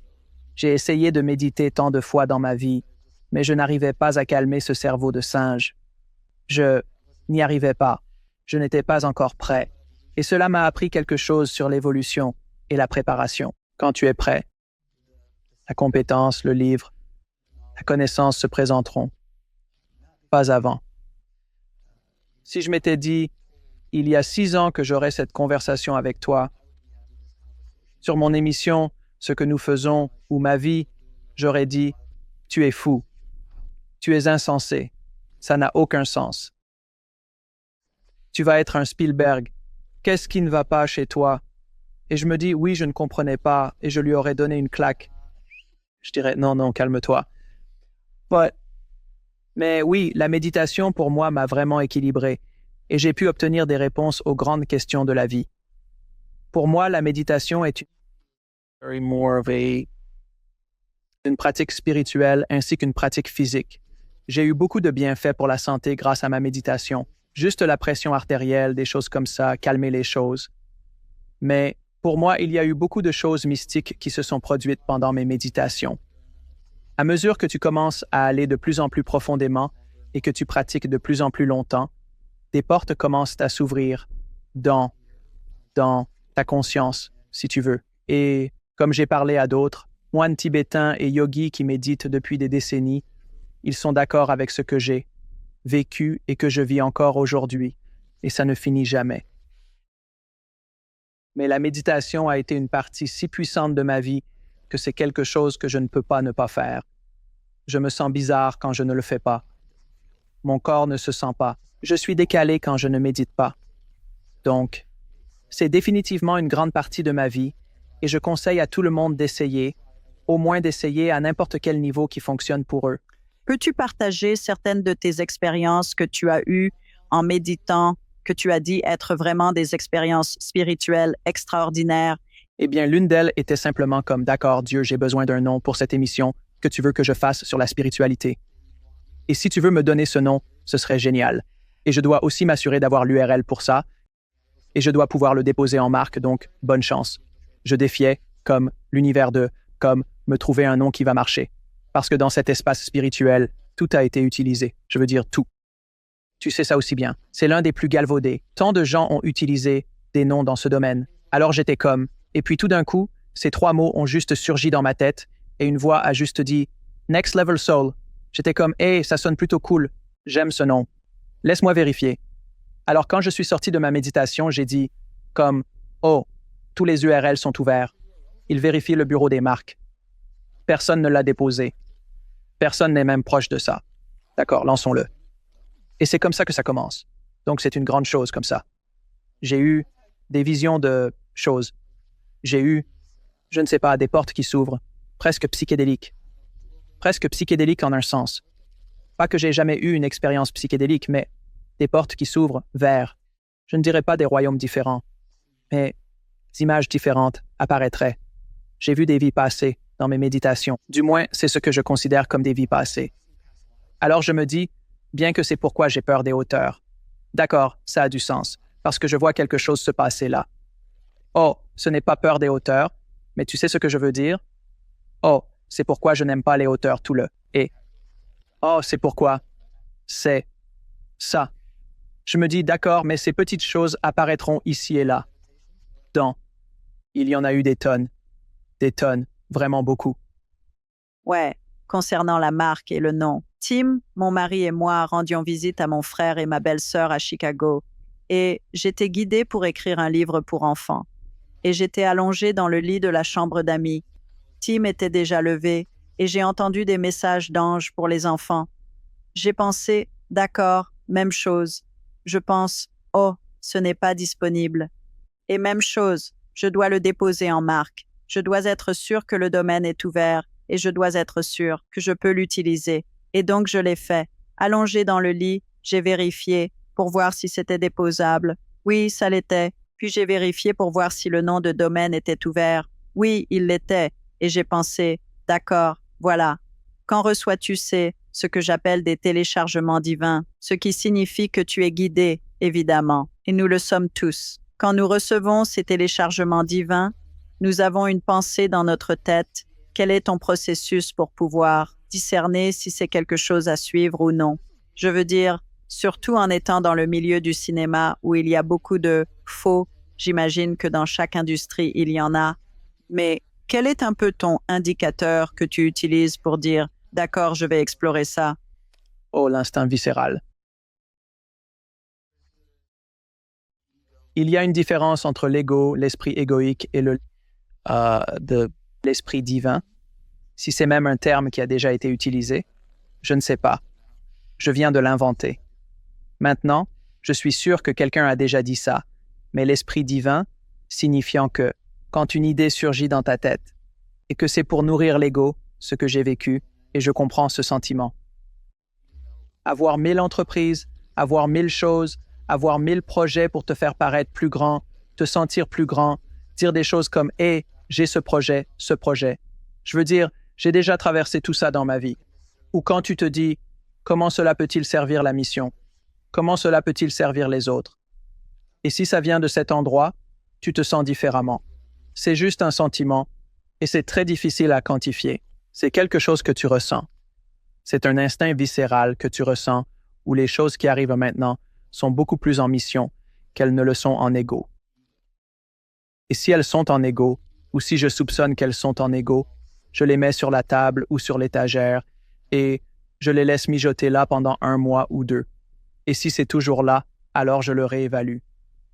J'ai essayé de méditer tant de fois dans ma vie, mais je n'arrivais pas à calmer ce cerveau de singe. Je n'y arrivais pas. Je n'étais pas encore prêt. Et cela m'a appris quelque chose sur l'évolution et la préparation. Quand tu es prêt, la compétence, le livre, la connaissance se présenteront. Pas avant. Si je m'étais dit, il y a 6 ans que j'aurais cette conversation avec toi, sur mon émission ce que nous faisons ou ma vie, j'aurais dit « Tu es fou, tu es insensé, ça n'a aucun sens. Tu vas être un Spielberg, qu'est-ce qui ne va pas chez toi ?» Et je me dis « Oui, je ne comprenais pas » et je lui aurais donné une claque. Je dirais « Non, non, calme-toi. » Mais oui, la méditation pour moi m'a vraiment équilibré et j'ai pu obtenir des réponses aux grandes questions de la vie. Pour moi, la méditation est une pratique spirituelle ainsi qu'une pratique physique. J'ai eu beaucoup de bienfaits pour la santé grâce à ma méditation. Juste la pression artérielle, des choses comme ça, calmer les choses. Mais pour moi, il y a eu beaucoup de choses mystiques qui se sont produites pendant mes méditations. À mesure que tu commences à aller de plus en plus profondément et que tu pratiques de plus en plus longtemps, des portes commencent à s'ouvrir dans ta conscience, si tu veux. Et comme j'ai parlé à d'autres, moines tibétains et yogis qui méditent depuis des décennies, ils sont d'accord avec ce que j'ai vécu et que je vis encore aujourd'hui, et ça ne finit jamais. Mais la méditation a été une partie si puissante de ma vie que c'est quelque chose que je ne peux pas ne pas faire. Je me sens bizarre quand je ne le fais pas. Mon corps ne se sent pas. Je suis décalé quand je ne médite pas. Donc, c'est définitivement une grande partie de ma vie et je conseille à tout le monde d'essayer, au moins d'essayer à n'importe quel niveau qui fonctionne pour eux. Peux-tu partager certaines de tes expériences que tu as eues en méditant, que tu as dit être vraiment des expériences spirituelles extraordinaires? Eh bien, l'une d'elles était simplement comme « D'accord, Dieu, j'ai besoin d'un nom pour cette émission que tu veux que je fasse sur la spiritualité. Et si tu veux me donner ce nom, ce serait génial. Et je dois aussi m'assurer d'avoir l'URL pour ça. Et je dois pouvoir le déposer en marque, donc bonne chance. » Je défiais, comme l'univers comme me trouver un nom qui va marcher. Parce que dans cet espace spirituel, tout a été utilisé. Je veux dire tout. Tu sais ça aussi bien. C'est l'un des plus galvaudés. Tant de gens ont utilisé des noms dans ce domaine. Alors j'étais comme... Et puis tout d'un coup, ces trois mots ont juste surgi dans ma tête et une voix a juste dit « Next Level Soul ». J'étais comme « Hey, ça sonne plutôt cool. J'aime ce nom. Laisse-moi vérifier. » Alors quand je suis sorti de ma méditation, j'ai dit comme « Oh, tous les URL sont ouverts. Il vérifie le bureau des marques. Personne ne l'a déposé. Personne n'est même proche de ça. D'accord, lançons-le. » Et c'est comme ça que ça commence. Donc c'est une grande chose comme ça. J'ai eu des visions de choses. J'ai eu, je ne sais pas, des portes qui s'ouvrent, presque psychédéliques. Presque psychédéliques en un sens. Pas que j'ai jamais eu une expérience psychédélique, mais des portes qui s'ouvrent vers, je ne dirais pas des royaumes différents, mais des images différentes apparaîtraient. J'ai vu des vies passées dans mes méditations. Du moins, c'est ce que je considère comme des vies passées. Alors je me dis, bien que c'est pourquoi j'ai peur des hauteurs. D'accord, ça a du sens, parce que je vois quelque chose se passer là. Oh, ce n'est pas peur des hauteurs, mais tu sais ce que je veux dire? Oh, c'est pourquoi je n'aime pas les hauteurs tout le. Et oh, c'est pourquoi c'est ça. Je me dis, d'accord, mais ces petites choses apparaîtront ici et là. Il y en a eu des tonnes, vraiment beaucoup. Ouais, concernant la marque et le nom. Tim, mon mari et moi rendions visite à mon frère et ma belle-sœur à Chicago et j'étais guidée pour écrire un livre pour enfants. Et j'étais allongée dans le lit de la chambre d'amis. Tim était déjà levé et j'ai entendu des messages d'anges pour les enfants. J'ai pensé, d'accord, même chose. Je pense, oh, ce n'est pas disponible. Et même chose, je dois le déposer en marque. Je dois être sûre que le domaine est ouvert et je dois être sûre que je peux l'utiliser. Et donc je l'ai fait. Allongée dans le lit, j'ai vérifié pour voir si c'était déposable. Oui, ça l'était. Puis j'ai vérifié pour voir si le nom de domaine était ouvert. Oui, il l'était. Et j'ai pensé, d'accord, voilà. Quand reçois-tu ce que j'appelle des téléchargements divins, ce qui signifie que tu es guidé, évidemment, et nous le sommes tous. Quand nous recevons ces téléchargements divins, nous avons une pensée dans notre tête. Quel est ton processus pour pouvoir discerner si c'est quelque chose à suivre ou non? Je veux dire, surtout en étant dans le milieu du cinéma où il y a beaucoup de faux, j'imagine que dans chaque industrie, il y en a. Mais quel est un peu ton indicateur que tu utilises pour dire « D'accord, je vais explorer ça ». Oh, l'instinct viscéral. Il y a une différence entre l'ego, l'esprit égoïque et le l'esprit divin, si c'est même un terme qui a déjà été utilisé, je ne sais pas. Je viens de l'inventer. Maintenant, je suis sûr que quelqu'un a déjà dit ça, mais l'esprit divin, signifiant que, quand une idée surgit dans ta tête, et que c'est pour nourrir l'ego, ce que j'ai vécu, et je comprends ce sentiment. Avoir 1000 entreprises, avoir 1000 choses, avoir 1000 projets pour te faire paraître plus grand, te sentir plus grand, dire des choses comme « Hey, j'ai ce projet, ce projet ». Je veux dire, j'ai déjà traversé tout ça dans ma vie. Ou quand tu te dis « Comment cela peut-il servir la mission? Comment cela peut-il servir les autres? » Et si ça vient de cet endroit, tu te sens différemment. C'est juste un sentiment, et c'est très difficile à quantifier. C'est quelque chose que tu ressens. C'est un instinct viscéral que tu ressens, où les choses qui arrivent maintenant sont beaucoup plus en mission qu'elles ne le sont en ego. Et si elles sont en ego, ou si je soupçonne qu'elles sont en ego, je les mets sur la table ou sur l'étagère et je les laisse mijoter là pendant 1 mois ou 2. Et si c'est toujours là, alors je le réévalue.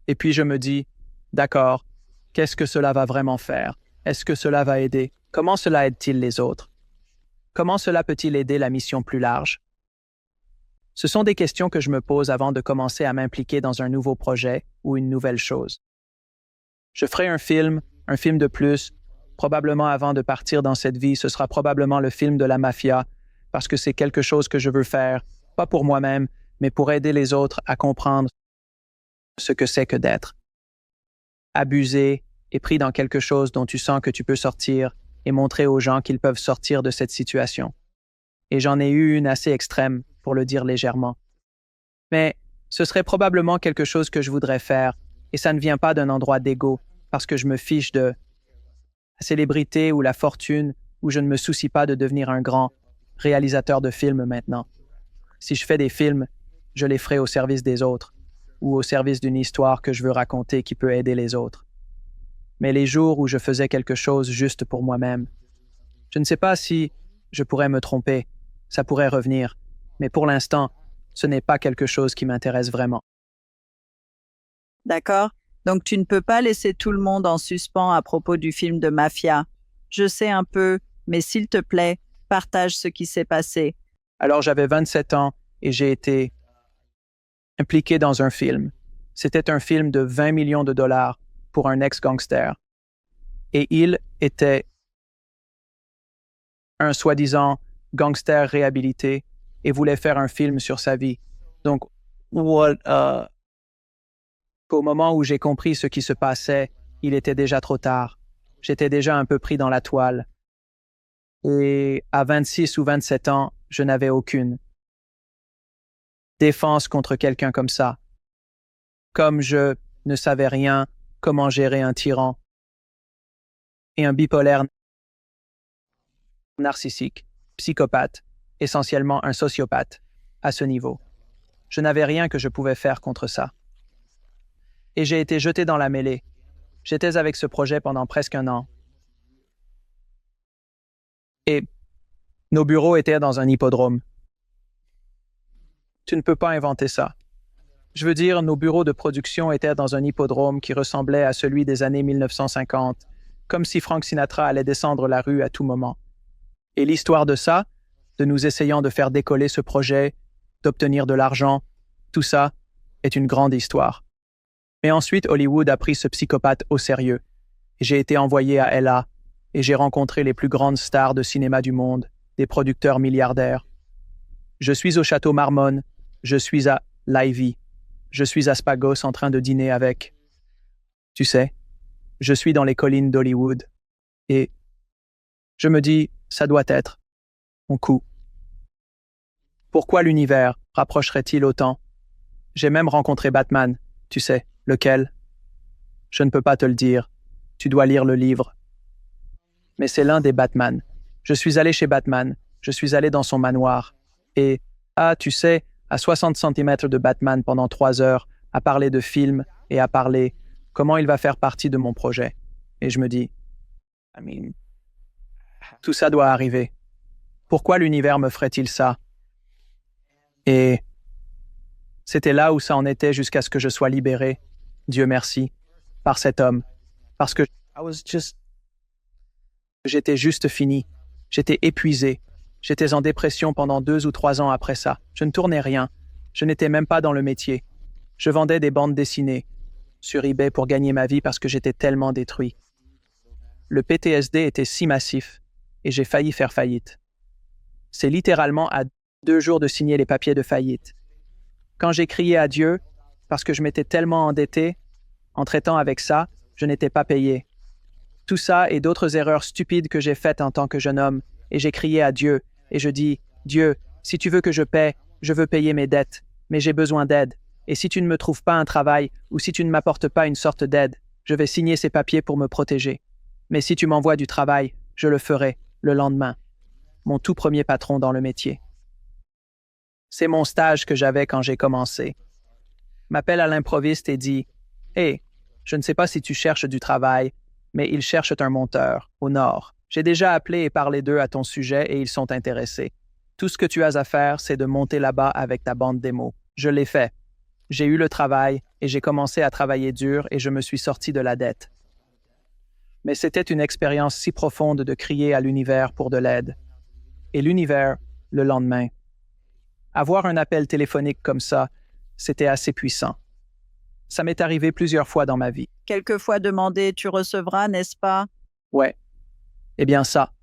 Et puis je me dis, d'accord, qu'est-ce que cela va vraiment faire? Est-ce que cela va aider? Comment cela aide-t-il les autres? Comment cela peut-il aider la mission plus large? Ce sont des questions que je me pose avant de commencer à m'impliquer dans un nouveau projet ou une nouvelle chose. Je ferai un film de plus, probablement avant de partir dans cette vie, ce sera probablement le film de la mafia, parce que c'est quelque chose que je veux faire, pas pour moi-même, mais pour aider les autres à comprendre ce que c'est que d'être abusé et pris dans quelque chose dont tu sens que tu peux sortir et montrer aux gens qu'ils peuvent sortir de cette situation. Et j'en ai eu une assez extrême, pour le dire légèrement. Mais ce serait probablement quelque chose que je voudrais faire, et ça ne vient pas d'un endroit d'ego, parce que je me fiche de la célébrité ou la fortune, ou je ne me soucie pas de devenir un grand réalisateur de films maintenant. Si je fais des films, je les ferai au service des autres, ou au service d'une histoire que je veux raconter qui peut aider les autres. Mais les jours où je faisais quelque chose juste pour moi-même, je ne sais pas si je pourrais me tromper, ça pourrait revenir, mais pour l'instant, ce n'est pas quelque chose qui m'intéresse vraiment. D'accord? Donc tu ne peux pas laisser tout le monde en suspens à propos du film de mafia. Je sais un peu, mais s'il te plaît, partage ce qui s'est passé. Alors j'avais 27 ans et j'ai été impliqué dans un film. C'était un film de 20 millions de dollars pour un ex-gangster. Et il était un soi-disant gangster réhabilité et voulait faire un film sur sa vie. Donc, au moment où j'ai compris ce qui se passait, il était déjà trop tard. J'étais déjà un peu pris dans la toile. Et à 26 ou 27 ans, je n'avais aucune défense contre quelqu'un comme ça. Comme je ne savais rien comment gérer un tyran et un bipolaire narcissique, psychopathe, essentiellement un sociopathe, à ce niveau. Je n'avais rien que je pouvais faire contre ça. Et j'ai été jeté dans la mêlée. J'étais avec ce projet pendant presque 1 an. Et nos bureaux étaient dans un hippodrome. Tu ne peux pas inventer ça. Je veux dire, nos bureaux de production étaient dans un hippodrome qui ressemblait à celui des années 1950, comme si Frank Sinatra allait descendre la rue à tout moment. Et l'histoire de ça, de nous essayant de faire décoller ce projet, d'obtenir de l'argent, tout ça est une grande histoire. Mais ensuite, Hollywood a pris ce psychopathe au sérieux. Et j'ai été envoyé à LA et j'ai rencontré les plus grandes stars de cinéma du monde, des producteurs milliardaires. Je suis au Château Marmon, je suis à l'Ivy, je suis à Spagos en train de dîner avec... Tu sais, je suis dans les collines d'Hollywood. Et je me dis, ça doit être mon coup. Pourquoi l'univers rapprocherait-il autant? J'ai même rencontré Batman, tu sais, lequel? Je ne peux pas te le dire, tu dois lire le livre. Mais c'est l'un des Batman. Je suis allé chez Batman, je suis allé dans son manoir. Et, tu sais, à 60 centimètres de Batman pendant 3 heures, à parler de films et à parler comment il va faire partie de mon projet. Et je me dis, tout ça doit arriver. Pourquoi l'univers me ferait-il ça? Et c'était là où ça en était jusqu'à ce que je sois libéré, Dieu merci, par cet homme. Parce que J'étais juste fini. J'étais épuisé. J'étais en dépression pendant 2 ou 3 ans après ça. Je ne tournais rien. Je n'étais même pas dans le métier. Je vendais des bandes dessinées sur eBay pour gagner ma vie parce que j'étais tellement détruit. Le PTSD était si massif et j'ai failli faire faillite. C'est littéralement à 2 jours de signer les papiers de faillite. Quand j'ai crié à Dieu, parce que je m'étais tellement endetté, en traitant avec ça, je n'étais pas payé. Tout ça et d'autres erreurs stupides que j'ai faites en tant que jeune homme, et j'ai crié à Dieu, et je dis, Dieu, si tu veux que je paie, je veux payer mes dettes, mais j'ai besoin d'aide. Et si tu ne me trouves pas un travail, ou si tu ne m'apportes pas une sorte d'aide, je vais signer ces papiers pour me protéger. Mais si tu m'envoies du travail, je le ferai, le lendemain. Mon tout premier patron dans le métier. C'est mon stage que j'avais quand j'ai commencé. M'appelle à l'improviste et dit « Hey, je ne sais pas si tu cherches du travail, mais ils cherchent un monteur, au nord. J'ai déjà appelé et parlé d'eux à ton sujet et ils sont intéressés. Tout ce que tu as à faire, c'est de monter là-bas avec ta bande démo. Je l'ai fait. J'ai eu le travail et j'ai commencé à travailler dur et je me suis sorti de la dette. Mais c'était une expérience si profonde de crier à l'univers pour de l'aide. Et l'univers, le lendemain. Avoir un appel téléphonique comme ça, c'était assez puissant. Ça m'est arrivé plusieurs fois dans ma vie. Quelquefois demandé, tu recevras, n'est-ce pas? Ouais. Eh bien ça.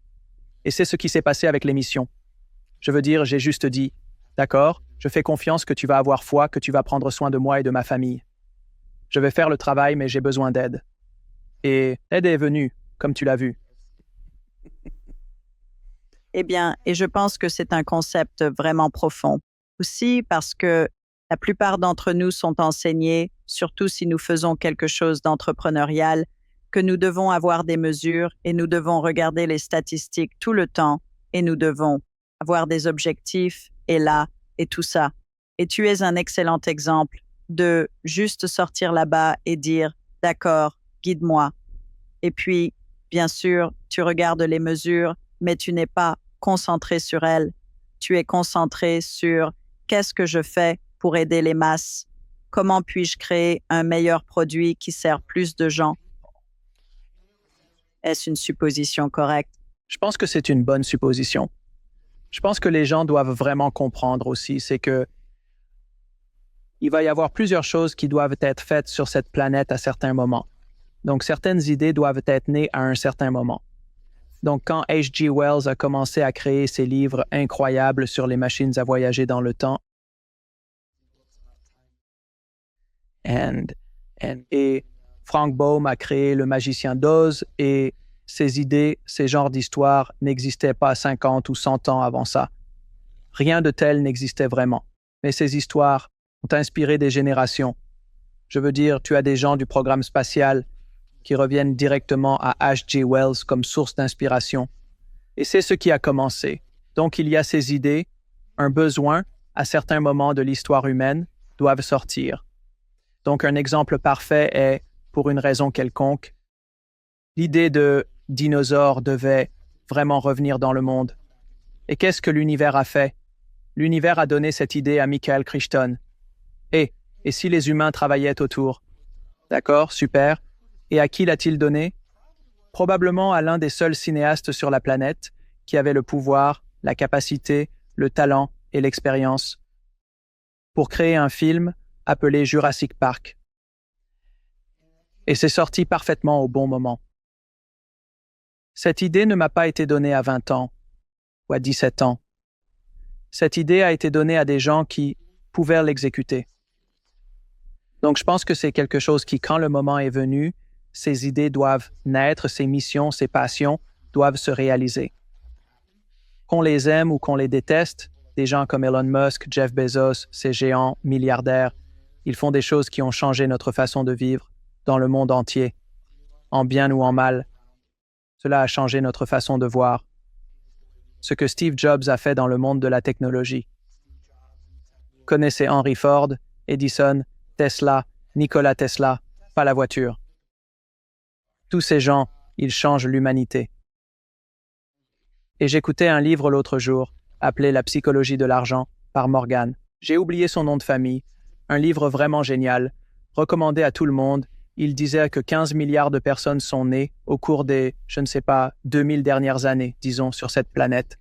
Et c'est ce qui s'est passé avec l'émission. Je veux dire, j'ai juste dit, d'accord, je fais confiance que tu vas avoir foi, que tu vas prendre soin de moi et de ma famille. Je vais faire le travail, mais j'ai besoin d'aide. Et l'aide est venue, comme tu l'as vu. Eh bien, et je pense que c'est un concept vraiment profond. Aussi parce que la plupart d'entre nous sont enseignés, surtout si nous faisons quelque chose d'entrepreneurial, que nous devons avoir des mesures et nous devons regarder les statistiques tout le temps et nous devons avoir des objectifs et là et tout ça. Et tu es un excellent exemple de juste sortir là-bas et dire « D'accord, guide-moi ». Et puis, bien sûr, tu regardes les mesures, mais tu n'es pas concentré sur elles. Tu es concentré sur « Qu'est-ce que je fais pour aider les masses? Comment puis-je créer un meilleur produit qui sert plus de gens? » Est-ce une supposition correcte? Je pense que c'est une bonne supposition. Je pense que les gens doivent vraiment comprendre aussi, c'est que il va y avoir plusieurs choses qui doivent être faites sur cette planète à certains moments. Donc, certaines idées doivent être nées à un certain moment. Donc, quand H.G. Wells a commencé à créer ses livres incroyables sur les machines à voyager dans le temps, et Frank Baum a créé Le Magicien d'Oz, et ces idées, ces genres d'histoires n'existaient pas 50 ou 100 ans avant ça. Rien de tel n'existait vraiment. Mais ces histoires ont inspiré des générations. Je veux dire, tu as des gens du programme spatial qui reviennent directement à H.G. Wells comme source d'inspiration. Et c'est ce qui a commencé. Donc il y a ces idées, un besoin, à certains moments de l'histoire humaine, doivent sortir. Donc un exemple parfait est, pour une raison quelconque, l'idée de dinosaures devait vraiment revenir dans le monde. Et qu'est-ce que l'univers a fait? L'univers a donné cette idée à Michael Crichton. Et si les humains travaillaient autour? D'accord, super. Et à qui l'a-t-il donné? Probablement à l'un des seuls cinéastes sur la planète qui avait le pouvoir, la capacité, le talent et l'expérience pour créer un film appelé Jurassic Park. Et c'est sorti parfaitement au bon moment. Cette idée ne m'a pas été donnée à 20 ans ou à 17 ans. Cette idée a été donnée à des gens qui pouvaient l'exécuter. Donc je pense que c'est quelque chose qui, quand le moment est venu, ces idées doivent naître, ces missions, ces passions doivent se réaliser. Qu'on les aime ou qu'on les déteste, des gens comme Elon Musk, Jeff Bezos, ces géants milliardaires, ils font des choses qui ont changé notre façon de vivre dans le monde entier, en bien ou en mal. Cela a changé notre façon de voir. Ce que Steve Jobs a fait dans le monde de la technologie. Connaissez Henry Ford, Edison, Tesla, Nikola Tesla, pas la voiture. Tous ces gens, ils changent l'humanité. Et j'écoutais un livre l'autre jour, appelé La psychologie de l'argent, par Morgan. J'ai oublié son nom de famille, un livre vraiment génial, recommandé à tout le monde, il disait que 15 milliards de personnes sont nées au cours des, je ne sais pas, 2000 dernières années, disons, sur cette planète.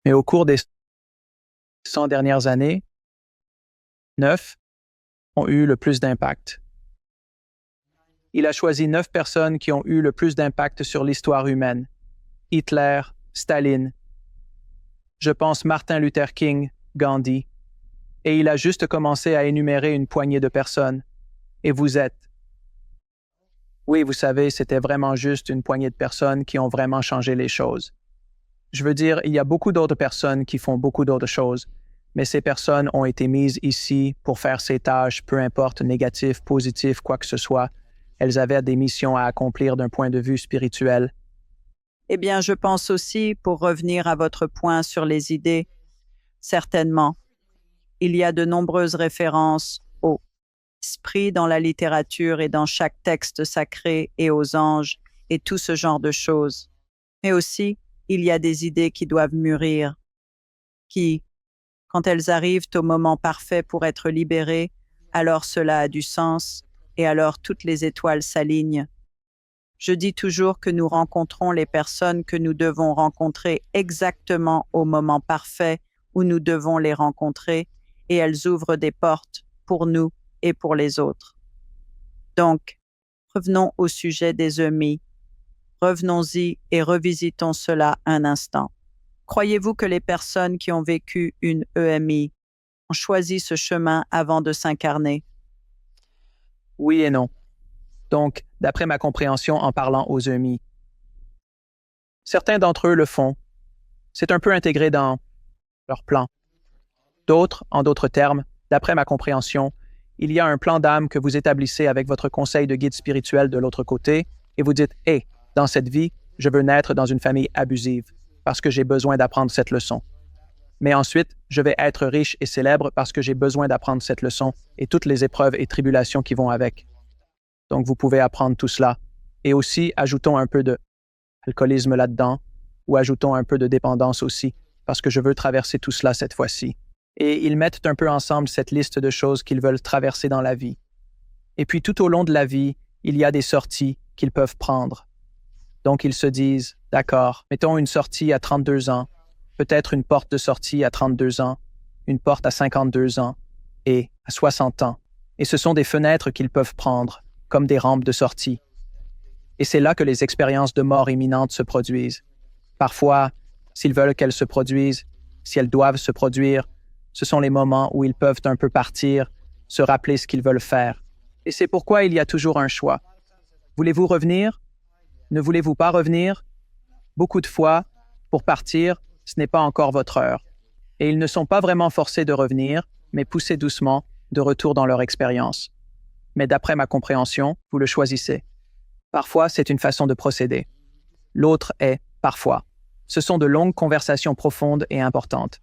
Mais au cours des 100 dernières années, 9 ont eu le plus d'impact. Il a choisi 9 personnes qui ont eu le plus d'impact sur l'histoire humaine. Hitler, Staline, je pense Martin Luther King, Gandhi, et il a juste commencé à énumérer une poignée de personnes. Et vous êtes. Oui, vous savez, c'était vraiment juste une poignée de personnes qui ont vraiment changé les choses. Je veux dire, il y a beaucoup d'autres personnes qui font beaucoup d'autres choses, mais ces personnes ont été mises ici pour faire ces tâches, peu importe négatif, positif, quoi que ce soit. Elles avaient des missions à accomplir d'un point de vue spirituel. Eh bien, je pense aussi, pour revenir à votre point sur les idées, certainement, il y a de nombreuses références au esprit dans la littérature et dans chaque texte sacré et aux anges et tout ce genre de choses. Mais aussi, il y a des idées qui doivent mûrir, qui, quand elles arrivent au moment parfait pour être libérées, alors cela a du sens et alors toutes les étoiles s'alignent. Je dis toujours que nous rencontrons les personnes que nous devons rencontrer exactement au moment parfait où nous devons les rencontrer et elles ouvrent des portes pour nous et pour les autres. Donc, revenons au sujet des EMI. Revenons-y et revisitons cela un instant. Croyez-vous que les personnes qui ont vécu une EMI ont choisi ce chemin avant de s'incarner? Oui et non. Donc, d'après ma compréhension en parlant aux EMI, certains d'entre eux le font. C'est un peu intégré dans leur plan. D'autres, en d'autres termes, d'après ma compréhension, il y a un plan d'âme que vous établissez avec votre conseil de guide spirituel de l'autre côté et vous dites « Hey, dans cette vie, je veux naître dans une famille abusive parce que j'ai besoin d'apprendre cette leçon. Mais ensuite, je vais être riche et célèbre parce que j'ai besoin d'apprendre cette leçon et toutes les épreuves et tribulations qui vont avec. » Donc, vous pouvez apprendre tout cela. Et aussi, ajoutons un peu d'alcoolisme là-dedans ou ajoutons un peu de dépendance aussi parce que je veux traverser tout cela cette fois-ci. Et ils mettent un peu ensemble cette liste de choses qu'ils veulent traverser dans la vie. Et puis tout au long de la vie, il y a des sorties qu'ils peuvent prendre. Donc ils se disent, d'accord, mettons une sortie à 32 ans, peut-être une porte de sortie à 32 ans, une porte à 52 ans et à 60 ans. Et ce sont des fenêtres qu'ils peuvent prendre, comme des rampes de sortie. Et c'est là que les expériences de mort imminente se produisent. Parfois, s'ils veulent qu'elles se produisent, si elles doivent se produire, ce sont les moments où ils peuvent un peu partir, se rappeler ce qu'ils veulent faire. Et c'est pourquoi il y a toujours un choix. Voulez-vous revenir? Ne voulez-vous pas revenir? Beaucoup de fois, pour partir, ce n'est pas encore votre heure. Et ils ne sont pas vraiment forcés de revenir, mais poussés doucement de retour dans leur expérience. Mais d'après ma compréhension, vous le choisissez. Parfois, c'est une façon de procéder. L'autre est, parfois. Ce sont de longues conversations profondes et importantes.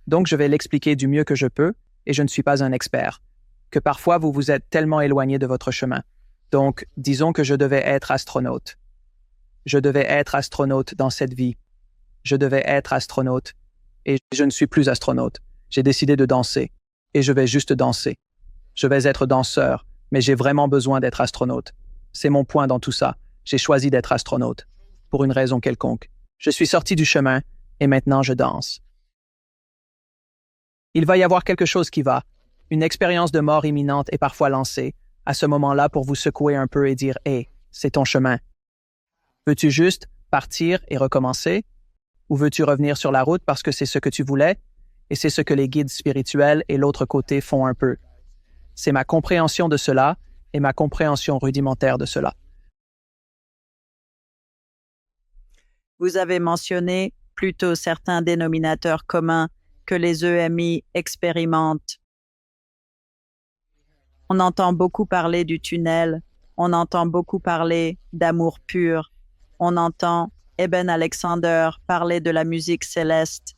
Donc, je vais l'expliquer du mieux que je peux, et je ne suis pas un expert, que parfois vous vous êtes tellement éloigné de votre chemin. Donc, disons que je devais être astronaute. Je devais être astronaute dans cette vie. Je devais être astronaute, et je ne suis plus astronaute. J'ai décidé de danser, et je vais juste danser. Je vais être danseur, mais j'ai vraiment besoin d'être astronaute. C'est mon point dans tout ça. J'ai choisi d'être astronaute, pour une raison quelconque. Je suis sorti du chemin, et maintenant je danse. Il va y avoir quelque chose qui va. Une expérience de mort imminente est parfois lancée, à ce moment-là pour vous secouer un peu et dire « Hey, c'est ton chemin. Veux-tu juste partir et recommencer? Ou veux-tu revenir sur la route parce que c'est ce que tu voulais? Et c'est ce que les guides spirituels et l'autre côté font un peu. C'est ma compréhension de cela et ma compréhension rudimentaire de cela. Vous avez mentionné plutôt certains dénominateurs communs que les EMI expérimentent. On entend beaucoup parler du tunnel, on entend beaucoup parler d'amour pur, on entend Eben Alexander parler de la musique céleste,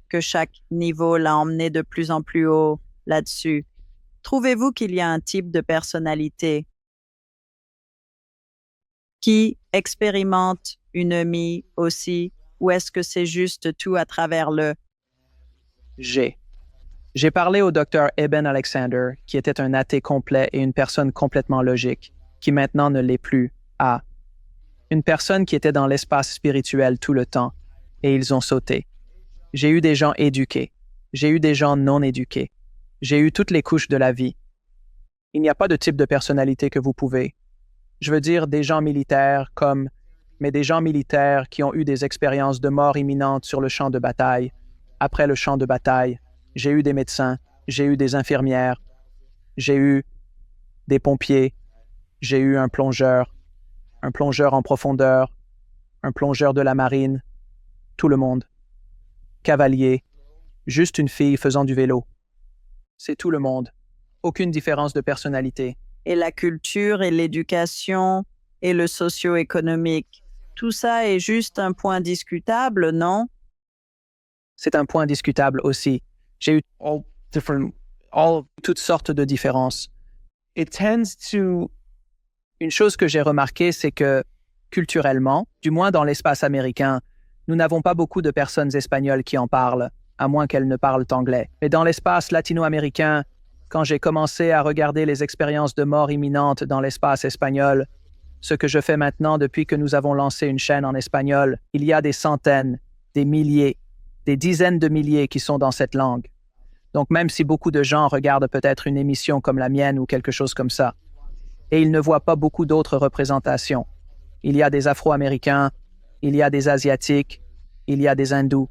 que chaque niveau l'a emmené de plus en plus haut là-dessus. Trouvez-vous qu'il y a un type de personnalité qui expérimente une EMI aussi, ou est-ce que c'est juste tout à travers le J'ai. J'ai parlé au docteur Eben Alexander, qui était un athée complet et une personne complètement logique, qui maintenant ne l'est plus, à une personne qui était dans l'espace spirituel tout le temps, et ils ont sauté. J'ai eu des gens éduqués, j'ai eu des gens non éduqués, j'ai eu toutes les couches de la vie. Il n'y a pas de type de personnalité que vous pouvez. Je veux dire des gens militaires mais des gens militaires qui ont eu des expériences de mort imminente sur le champ de bataille, après le champ de bataille. J'ai eu des médecins, j'ai eu des infirmières, j'ai eu des pompiers, j'ai eu un plongeur en profondeur, un plongeur de la marine, tout le monde. Cavalier, juste une fille faisant du vélo. C'est tout le monde. Aucune différence de personnalité. Et la culture et l'éducation et le socio-économique, tout ça est juste un point discutable, non? C'est un point discutable aussi. J'ai eu toutes sortes de différences. Une chose que j'ai remarqué, c'est que culturellement, du moins dans l'espace américain, nous n'avons pas beaucoup de personnes espagnoles qui en parlent, à moins qu'elles ne parlent anglais. Mais dans l'espace latino-américain, quand j'ai commencé à regarder les expériences de mort imminente dans l'espace espagnol, ce que je fais maintenant depuis que nous avons lancé une chaîne en espagnol, il y a des centaines, des milliers, des dizaines de milliers qui sont dans cette langue. Donc même si beaucoup de gens regardent peut-être une émission comme la mienne ou quelque chose comme ça, et ils ne voient pas beaucoup d'autres représentations. Il y a des Afro-Américains, il y a des Asiatiques, il y a des Hindous.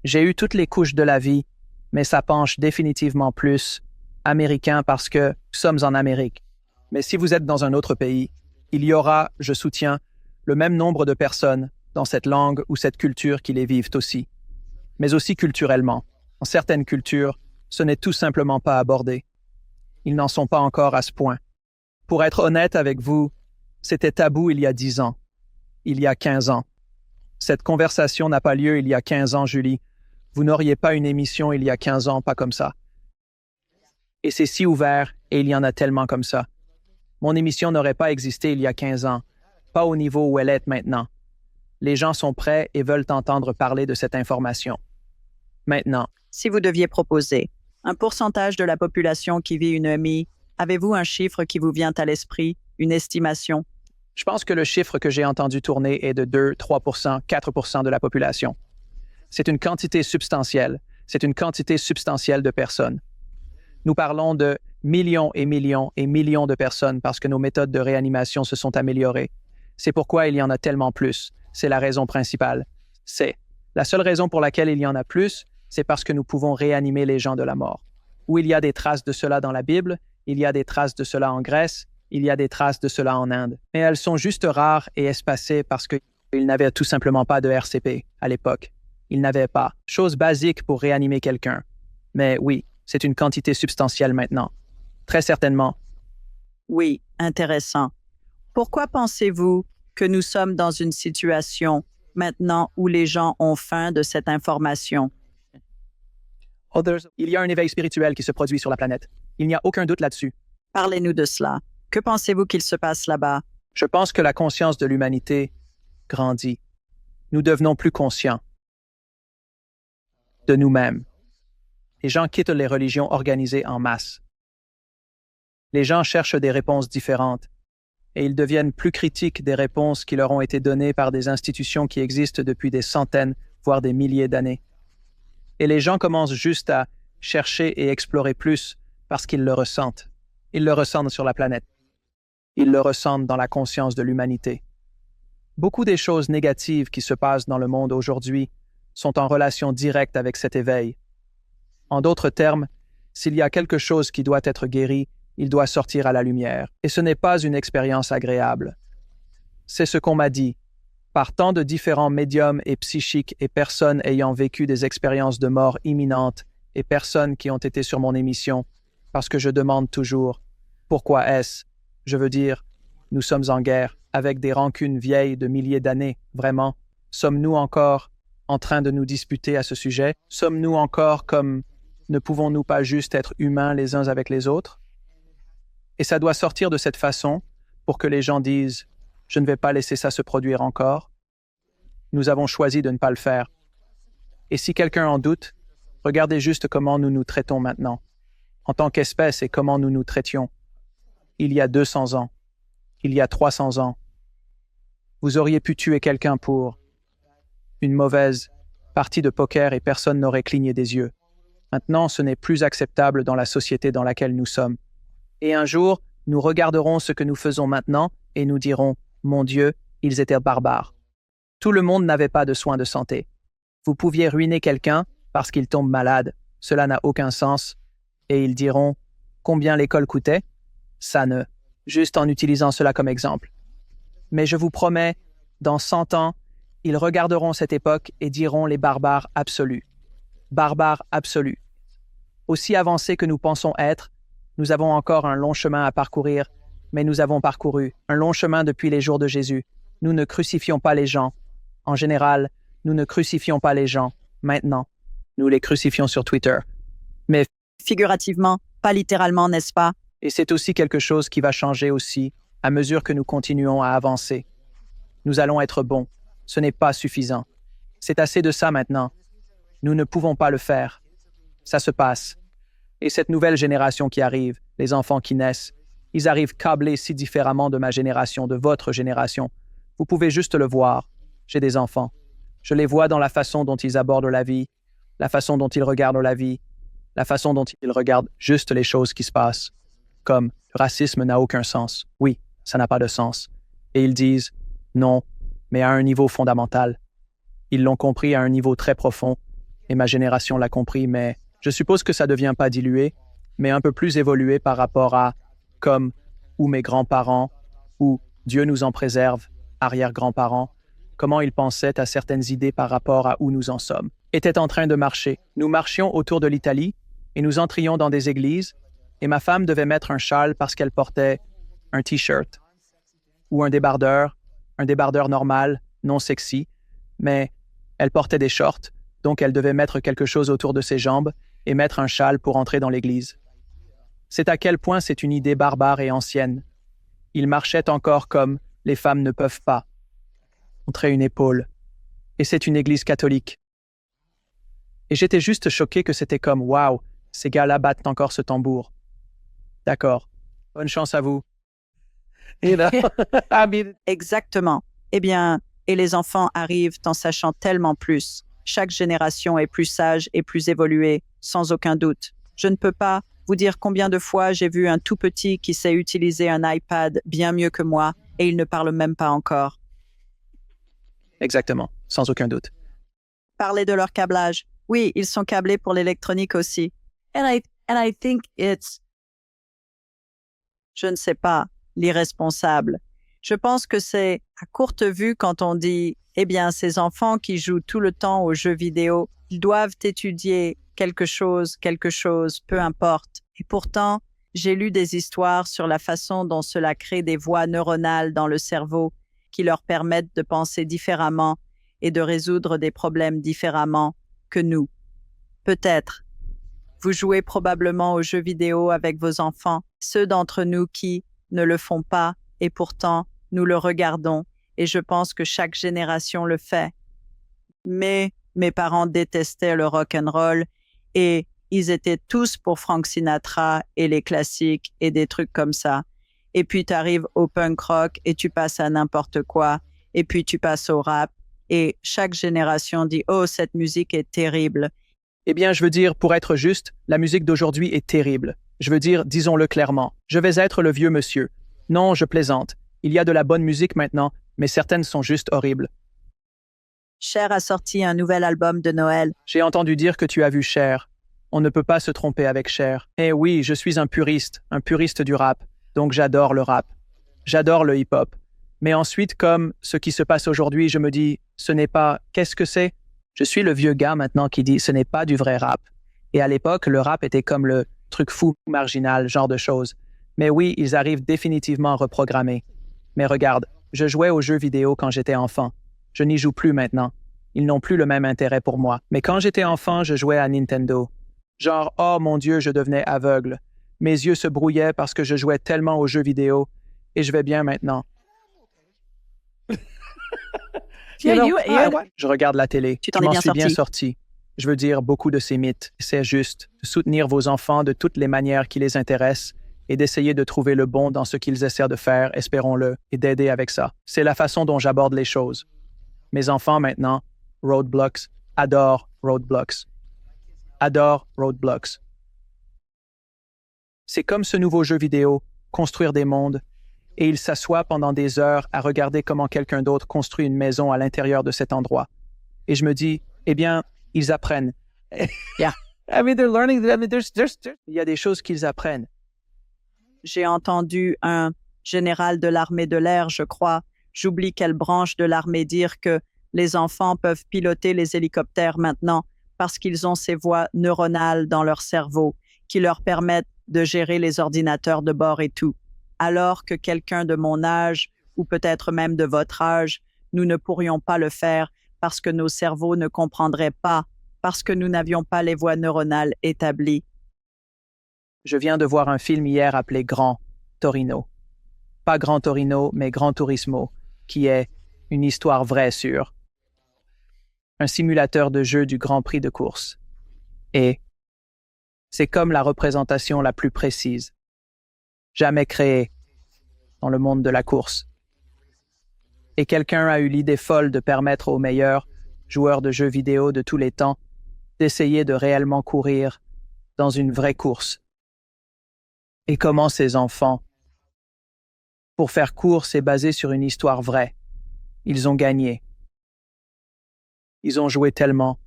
J'ai eu toutes les couches de la vie, mais ça penche définitivement plus américain parce que nous sommes en Amérique. Mais si vous êtes dans un autre pays, il y aura, je soutiens, le même nombre de personnes dans cette langue ou cette culture qui les vivent aussi. Mais aussi culturellement. En certaines cultures, ce n'est tout simplement pas abordé. Ils n'en sont pas encore à ce point. Pour être honnête avec vous, c'était tabou il y a 10 ans, il y a 15 ans. Cette conversation n'a pas lieu il y a 15 ans, Julie. Vous n'auriez pas une émission il y a 15 ans, pas comme ça. Et c'est si ouvert, et il y en a tellement comme ça. Mon émission n'aurait pas existé il y a 15 ans, pas au niveau où elle est maintenant. Les gens sont prêts et veulent entendre parler de cette information. Maintenant. Si vous deviez proposer un pourcentage de la population qui vit une EMI, avez-vous un chiffre qui vous vient à l'esprit, une estimation? Je pense que le chiffre que j'ai entendu tourner est de 2, 3%, 4% de la population. C'est une quantité substantielle. C'est une quantité substantielle de personnes. Nous parlons de millions et millions et millions de personnes parce que nos méthodes de réanimation se sont améliorées. C'est pourquoi il y en a tellement plus. C'est la raison principale. La seule raison pour laquelle il y en a plus, c'est parce que nous pouvons réanimer les gens de la mort. Où il y a des traces de cela dans la Bible, il y a des traces de cela en Grèce, il y a des traces de cela en Inde. Mais elles sont juste rares et espacées parce qu'ils n'avaient tout simplement pas de RCP à l'époque. Ils n'avaient pas. Chose basique pour réanimer quelqu'un. Mais oui, c'est une quantité substantielle maintenant. Très certainement. Oui, intéressant. Pourquoi pensez-vous que nous sommes dans une situation maintenant où les gens ont faim de cette information? Il y a un éveil spirituel qui se produit sur la planète. Il n'y a aucun doute là-dessus. Parlez-nous de cela. Que pensez-vous qu'il se passe là-bas? Je pense que la conscience de l'humanité grandit. Nous devenons plus conscients de nous-mêmes. Les gens quittent les religions organisées en masse. Les gens cherchent des réponses différentes et ils deviennent plus critiques des réponses qui leur ont été données par des institutions qui existent depuis des centaines, voire des milliers d'années. Et les gens commencent juste à chercher et explorer plus parce qu'ils le ressentent. Ils le ressentent sur la planète. Ils le ressentent dans la conscience de l'humanité. Beaucoup des choses négatives qui se passent dans le monde aujourd'hui sont en relation directe avec cet éveil. En d'autres termes, s'il y a quelque chose qui doit être guéri, il doit sortir à la lumière. Et ce n'est pas une expérience agréable. C'est ce qu'on m'a dit, par tant de différents médiums et psychiques et personnes ayant vécu des expériences de mort imminente et personnes qui ont été sur mon émission, parce que je demande toujours « Pourquoi est-ce ?» Je veux dire, nous sommes en guerre, avec des rancunes vieilles de milliers d'années, vraiment. Sommes-nous encore en train de nous disputer à ce sujet? Sommes-nous encore comme « Ne pouvons-nous pas juste être humains les uns avec les autres ?» Et ça doit sortir de cette façon pour que les gens disent « Je ne vais pas laisser ça se produire encore. Nous avons choisi de ne pas le faire. » Et si quelqu'un en doute, Regardez juste comment nous nous traitons maintenant, en tant qu'espèce et comment nous nous traitions. Il y a 200 ans, il y a 300 ans. Vous auriez pu tuer quelqu'un pour une mauvaise partie de poker et personne n'aurait cligné des yeux. Maintenant, ce n'est plus acceptable dans la société dans laquelle nous sommes. Et un jour, nous regarderons ce que nous faisons maintenant et nous dirons « Mon Dieu, ils étaient barbares ». Tout le monde n'avait pas de soins de santé. Vous pouviez ruiner quelqu'un parce qu'il tombe malade. Cela n'a aucun sens. Et ils diront « Combien l'école coûtait ?» Ça ne. Juste en utilisant cela comme exemple. Mais je vous promets, dans 100 ans, ils regarderont cette époque et diront les barbares absolus. Barbares absolus. Aussi avancés que nous pensons être, nous avons encore un long chemin à parcourir, mais nous avons parcouru un long chemin depuis les jours de Jésus. Nous ne crucifions pas les gens. En général, nous ne crucifions pas les gens. Maintenant, nous les crucifions sur Twitter. Mais Figurativement, pas littéralement, n'est-ce pas? et c'est aussi quelque chose qui va changer aussi à mesure que nous continuons à avancer. Nous allons être bons. Ce n'est pas suffisant. C'est assez de ça maintenant. Nous ne pouvons pas le faire. Ça se passe. Et cette nouvelle génération qui arrive, les enfants qui naissent, ils arrivent câblés si différemment de ma génération, de votre génération. Vous pouvez juste le voir. J'ai des enfants. Je les vois dans la façon dont ils abordent la vie, la façon dont ils regardent la vie, la façon dont ils regardent juste les choses qui se passent. Comme le racisme n'a aucun sens. Oui, ça n'a pas de sens. Et ils disent non, mais à un niveau fondamental. Ils l'ont compris à un niveau très profond, et ma génération l'a compris, mais je suppose que ça ne devient pas dilué, mais un peu plus évolué par rapport à comme ou mes grands-parents, ou Dieu nous en préserve, arrière-grands-parents, comment ils pensaient à certaines idées par rapport à où nous en sommes, étaient en train de marcher. Nous marchions autour de l'Italie et nous entrions dans des églises et ma femme devait mettre un châle parce qu'elle portait un T-shirt ou un débardeur normal, non sexy, mais elle portait des shorts, donc elle devait mettre quelque chose autour de ses jambes et mettre un châle pour entrer dans l'église. C'est à quel point c'est une idée barbare et ancienne. Ils marchaient encore comme les femmes ne peuvent pas montrer une épaule. Et c'est une église catholique. Et j'étais juste choqué que c'était comme « Wow, ces gars-là battent encore ce tambour. » D'accord. Bonne chance à vous. Et là, Exactement. Eh bien, et les enfants arrivent en sachant tellement plus. Chaque génération est plus sage et plus évoluée, sans aucun doute. Je ne peux pas vous dire combien de fois j'ai vu un tout petit qui sait utiliser un iPad bien mieux que moi et il ne parle même pas encore. exactement, sans aucun doute. Parler de leur câblage. Oui, ils sont câblés pour l'électronique aussi. And I think it's, je ne sais pas, l'irresponsable. Je pense que c'est à courte vue quand on dit « Eh bien, ces enfants qui jouent tout le temps aux jeux vidéo, ils doivent étudier quelque chose, peu importe. » Et pourtant, j'ai lu des histoires sur la façon dont cela crée des voies neuronales dans le cerveau qui leur permettent de penser différemment et de résoudre des problèmes différemment que nous. Peut-être. Vous jouez probablement aux jeux vidéo avec vos enfants, ceux d'entre nous qui ne le font pas, et pourtant, nous le regardons, et je pense que chaque génération le fait. Mais mes parents détestaient le rock and roll, et ils étaient tous pour Frank Sinatra et les classiques et des trucs comme ça. Et puis tu arrives au punk rock et tu passes à n'importe quoi, et puis tu passes au rap, et chaque génération dit « Oh, cette musique est terrible ». Eh bien, je veux dire, pour être juste, la musique d'aujourd'hui est terrible. Je veux dire, disons-le clairement, je vais être le vieux monsieur. Non, je plaisante. Il y a de la bonne musique maintenant, mais certaines sont juste horribles. Cher a sorti un nouvel album de Noël. J'ai entendu dire que tu as vu Cher. On ne peut pas se tromper avec Cher. Eh oui, je suis un puriste du rap. Donc j'adore le rap. J'adore le hip-hop. Mais ensuite, comme ce qui se passe aujourd'hui, je me dis, ce n'est pas... Qu'est-ce que c'est? Je suis le vieux gars maintenant qui dit, ce n'est pas du vrai rap. Et à l'époque, le rap était comme le truc fou, marginal, genre de choses. Mais oui, ils arrivent définitivement à reprogrammer. Mais regarde, je jouais aux jeux vidéo quand j'étais enfant. Je n'y joue plus maintenant. Ils n'ont plus le même intérêt pour moi. Mais quand j'étais enfant, je jouais à Nintendo. Genre, oh mon Dieu, je devenais aveugle. Mes yeux se brouillaient parce que je jouais tellement aux jeux vidéo. Et je vais bien maintenant. Je regarde la télé. Tu t'en Je es m'en bien suis bien sorti. sorti. Je veux dire beaucoup de ces mythes. C'est juste de soutenir vos enfants de toutes les manières qui les intéressent et d'essayer de trouver le bon dans ce qu'ils essaient de faire, espérons-le, et d'aider avec ça. C'est la façon dont j'aborde les choses. Mes enfants maintenant, Roadblocks, adorent Roadblocks. Adorent Roadblocks. C'est comme ce nouveau jeu vidéo, construire des mondes, et ils s'assoient pendant des heures à regarder comment quelqu'un d'autre construit une maison à l'intérieur de cet endroit. Et je me dis, eh bien, ils apprennent. Yeah. I mean, they're learning. I mean, il y a des choses qu'ils apprennent. J'ai entendu un général de l'armée de l'air, je crois, j'oublie quelle branche de l'armée, dire que les enfants peuvent piloter les hélicoptères maintenant parce qu'ils ont ces voies neuronales dans leur cerveau qui leur permettent de gérer les ordinateurs de bord et tout. Alors que quelqu'un de mon âge, ou peut-être même de votre âge, nous ne pourrions pas le faire parce que nos cerveaux ne comprendraient pas, parce que nous n'avions pas les voies neuronales établies. Je viens de voir un film hier appelé Grand Torino. Pas Grand Torino, mais Gran Turismo, qui est une histoire vraie sur un simulateur de jeu du Grand Prix de course. Et c'est comme la représentation la plus précise jamais créée dans le monde de la course. Et quelqu'un a eu l'idée folle de permettre aux meilleurs joueurs de jeux vidéo de tous les temps d'essayer de réellement courir dans une vraie course. Et comment ces enfants, pour faire court, c'est basé sur une histoire vraie. Ils ont gagné. Ils ont joué tellement,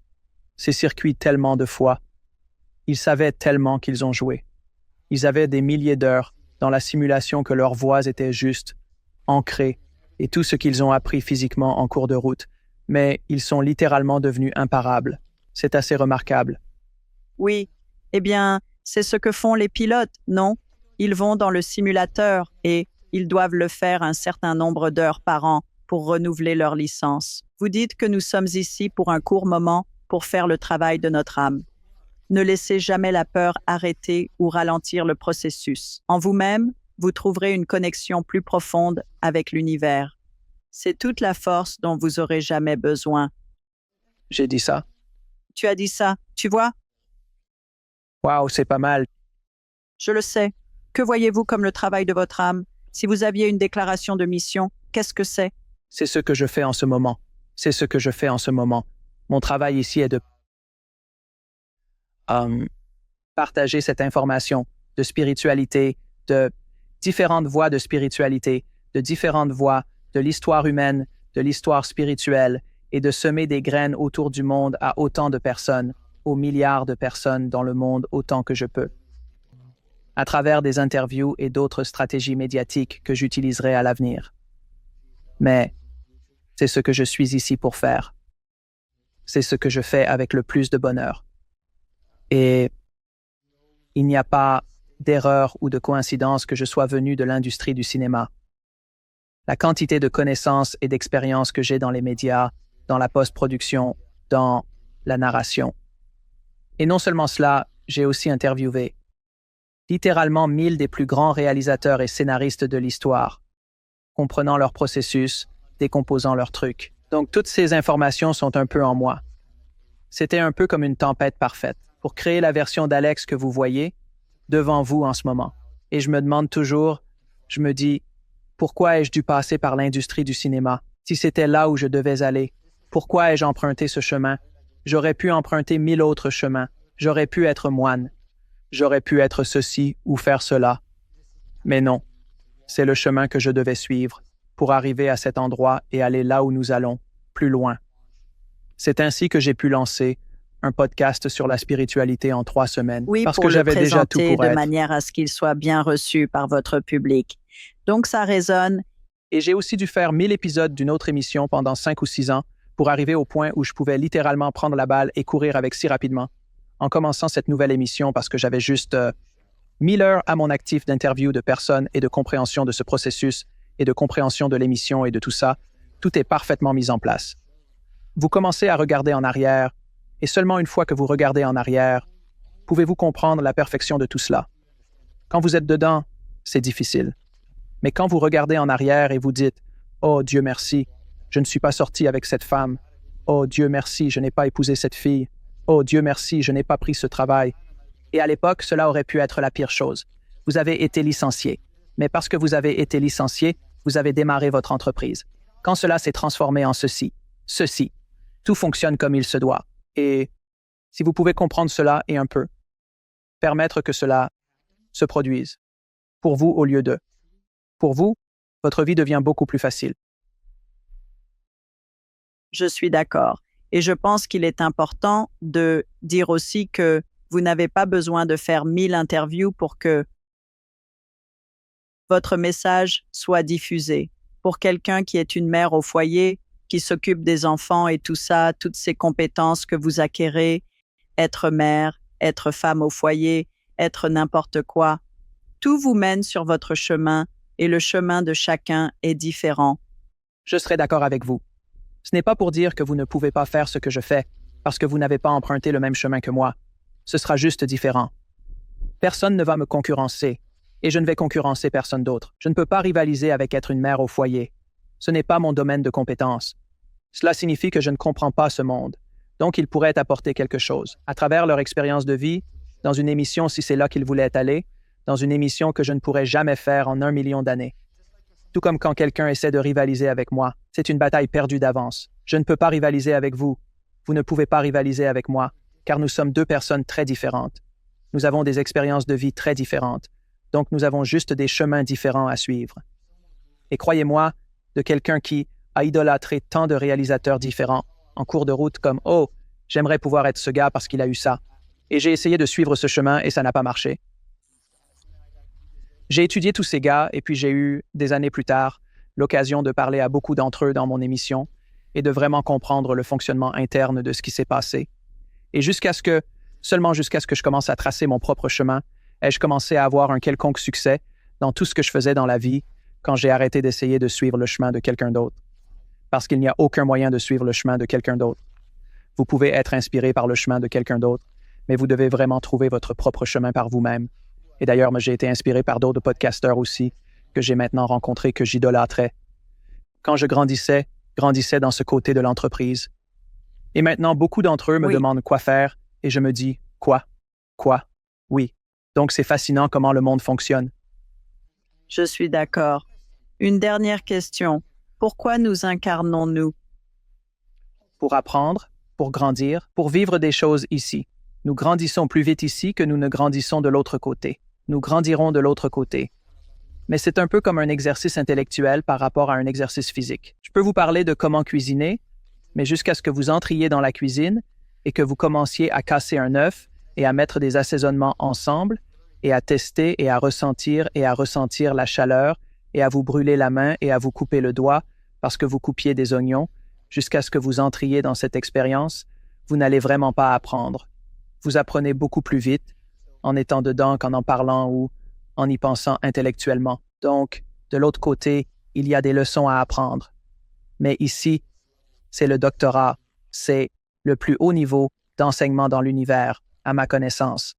ces circuits tellement de fois. Ils savaient tellement qu'ils ont joué. Ils avaient des milliers d'heures dans la simulation que leurs voix étaient justes, ancrées, et tout ce qu'ils ont appris physiquement en cours de route. Mais ils sont littéralement devenus imparables. C'est assez remarquable. Oui, eh bien, c'est ce que font les pilotes, non? Ils vont dans le simulateur et ils doivent le faire un certain nombre d'heures par an pour renouveler leur licence. Vous dites que nous sommes ici pour un court moment pour faire le travail de notre âme. Ne laissez jamais la peur arrêter ou ralentir le processus. En vous-même, vous trouverez une connexion plus profonde avec l'univers. C'est toute la force dont vous aurez jamais besoin. J'ai dit ça. Tu as dit ça, tu vois? Waouh, c'est pas mal. Je le sais. Que voyez-vous comme le travail de votre âme? Si vous aviez une déclaration de mission, qu'est-ce que c'est? C'est ce que je fais en ce moment. C'est ce que je fais en ce moment. Mon travail ici est de partager cette information de spiritualité, de différentes voies de spiritualité, de différentes voies de l'histoire humaine, de l'histoire spirituelle, et de semer des graines autour du monde à autant de personnes, aux milliards de personnes dans le monde autant que je peux. À travers des interviews et d'autres stratégies médiatiques que j'utiliserai à l'avenir. Mais c'est ce que je suis ici pour faire. C'est ce que je fais avec le plus de bonheur. Et il n'y a pas d'erreur ou de coïncidence que je sois venu de l'industrie du cinéma. La quantité de connaissances et d'expériences que j'ai dans les médias, dans la post-production, dans la narration. Et non seulement cela, j'ai aussi interviewé littéralement 1000 des plus grands réalisateurs et scénaristes de l'histoire, comprenant leur processus, décomposant leurs trucs. Donc toutes ces informations sont un peu en moi. C'était un peu comme une tempête parfaite pour créer la version d'Alex que vous voyez devant vous en ce moment. Et je me demande toujours, je me dis, pourquoi ai-je dû passer par l'industrie du cinéma? Si c'était là où je devais aller, pourquoi ai-je emprunté ce chemin? J'aurais pu emprunter 1000 autres chemins. J'aurais pu être moine. J'aurais pu être ceci ou faire cela. Mais non, c'est le chemin que je devais suivre pour arriver à cet endroit et aller là où nous allons, plus loin. C'est ainsi que j'ai pu lancer un podcast sur la spiritualité en 3 semaines. Oui, parce pour que le j'avais déjà tout présenter pour de être. manière à ce qu'il soit bien reçu par votre public. Donc ça résonne. Et j'ai aussi dû faire 1000 épisodes d'une autre émission pendant 5 ou 6 ans pour arriver au point où je pouvais littéralement prendre la balle et courir avec si rapidement, en commençant cette nouvelle émission parce que j'avais juste 1000 heures à mon actif d'interview de personnes et de compréhension de ce processus et de compréhension de l'émission et de tout ça. Tout est parfaitement mis en place. Vous commencez à regarder en arrière, et seulement une fois que vous regardez en arrière, pouvez-vous comprendre la perfection de tout cela. Quand vous êtes dedans, c'est difficile. Mais quand vous regardez en arrière et vous dites « Oh Dieu merci, je ne suis pas sorti avec cette femme. Oh Dieu merci, je n'ai pas épousé cette fille. Oh Dieu merci, je n'ai pas pris ce travail. Et à l'époque, cela aurait pu être la pire chose. Vous avez été licencié. Mais parce que vous avez été licencié, vous avez démarré votre entreprise. Quand cela s'est transformé en ceci, tout fonctionne comme il se doit. Et si vous pouvez comprendre cela et un peu, permettre que cela se produise, pour vous au lieu de. Pour vous, votre vie devient beaucoup plus facile. Je suis d'accord. Et je pense qu'il est important de dire aussi que vous n'avez pas besoin de faire 1000 interviews pour que votre message soit diffusé. Pour quelqu'un qui est une mère au foyer, qui s'occupe des enfants et tout ça, toutes ces compétences que vous acquérez, être mère, être femme au foyer, être n'importe quoi, tout vous mène sur votre chemin et le chemin de chacun est différent. Je serai d'accord avec vous. Ce n'est pas pour dire que vous ne pouvez pas faire ce que je fais, parce que vous n'avez pas emprunté le même chemin que moi. Ce sera juste différent. Personne ne va me concurrencer, et je ne vais concurrencer personne d'autre. Je ne peux pas rivaliser avec être une mère au foyer. Ce n'est pas mon domaine de compétence. Cela signifie que je ne comprends pas ce monde. Donc, ils pourraient apporter quelque chose, à travers leur expérience de vie, dans une émission si c'est là qu'ils voulaient aller, dans une émission que je ne pourrais jamais faire en 1 million d'années. Tout comme quand quelqu'un essaie de rivaliser avec moi, c'est une bataille perdue d'avance. Je ne peux pas rivaliser avec vous. Vous ne pouvez pas rivaliser avec moi, car nous sommes deux personnes très différentes. Nous avons des expériences de vie très différentes, donc nous avons juste des chemins différents à suivre. Et croyez-moi, de quelqu'un qui a idolâtré tant de réalisateurs différents en cours de route comme « Oh, j'aimerais pouvoir être ce gars parce qu'il a eu ça. » Et j'ai essayé de suivre ce chemin et ça n'a pas marché. J'ai étudié tous ces gars et puis j'ai eu, des années plus tard, l'occasion de parler à beaucoup d'entre eux dans mon émission et de vraiment comprendre le fonctionnement interne de ce qui s'est passé. Et seulement jusqu'à ce que je commence à tracer mon propre chemin, ai-je commencé à avoir un quelconque succès dans tout ce que je faisais dans la vie quand j'ai arrêté d'essayer de suivre le chemin de quelqu'un d'autre. Parce qu'il n'y a aucun moyen de suivre le chemin de quelqu'un d'autre. Vous pouvez être inspiré par le chemin de quelqu'un d'autre, mais vous devez vraiment trouver votre propre chemin par vous-même. Et d'ailleurs, moi, j'ai été inspiré par d'autres podcasteurs aussi, que j'ai maintenant rencontrés, que j'idolâtrais. Quand je grandissais dans ce côté de l'entreprise. Et maintenant, beaucoup d'entre eux me demandent quoi faire, et je me dis, quoi? Oui. Donc, c'est fascinant comment le monde fonctionne. Je suis d'accord. Une dernière question. Pourquoi nous incarnons-nous? Pour apprendre, pour grandir, pour vivre des choses ici. Nous grandissons plus vite ici que nous ne grandissons de l'autre côté. Nous grandirons de l'autre côté. Mais c'est un peu comme un exercice intellectuel par rapport à un exercice physique. Je peux vous parler de comment cuisiner, mais jusqu'à ce que vous entriez dans la cuisine et que vous commenciez à casser un œuf et à mettre des assaisonnements ensemble et à tester et à ressentir la chaleur et à vous brûler la main et à vous couper le doigt parce que vous coupiez des oignons, jusqu'à ce que vous entriez dans cette expérience, vous n'allez vraiment pas apprendre. Vous apprenez beaucoup plus vite en étant dedans qu'en en parlant ou en y pensant intellectuellement. Donc, de l'autre côté, il y a des leçons à apprendre. Mais ici, c'est le doctorat, c'est le plus haut niveau d'enseignement dans l'univers, à ma connaissance.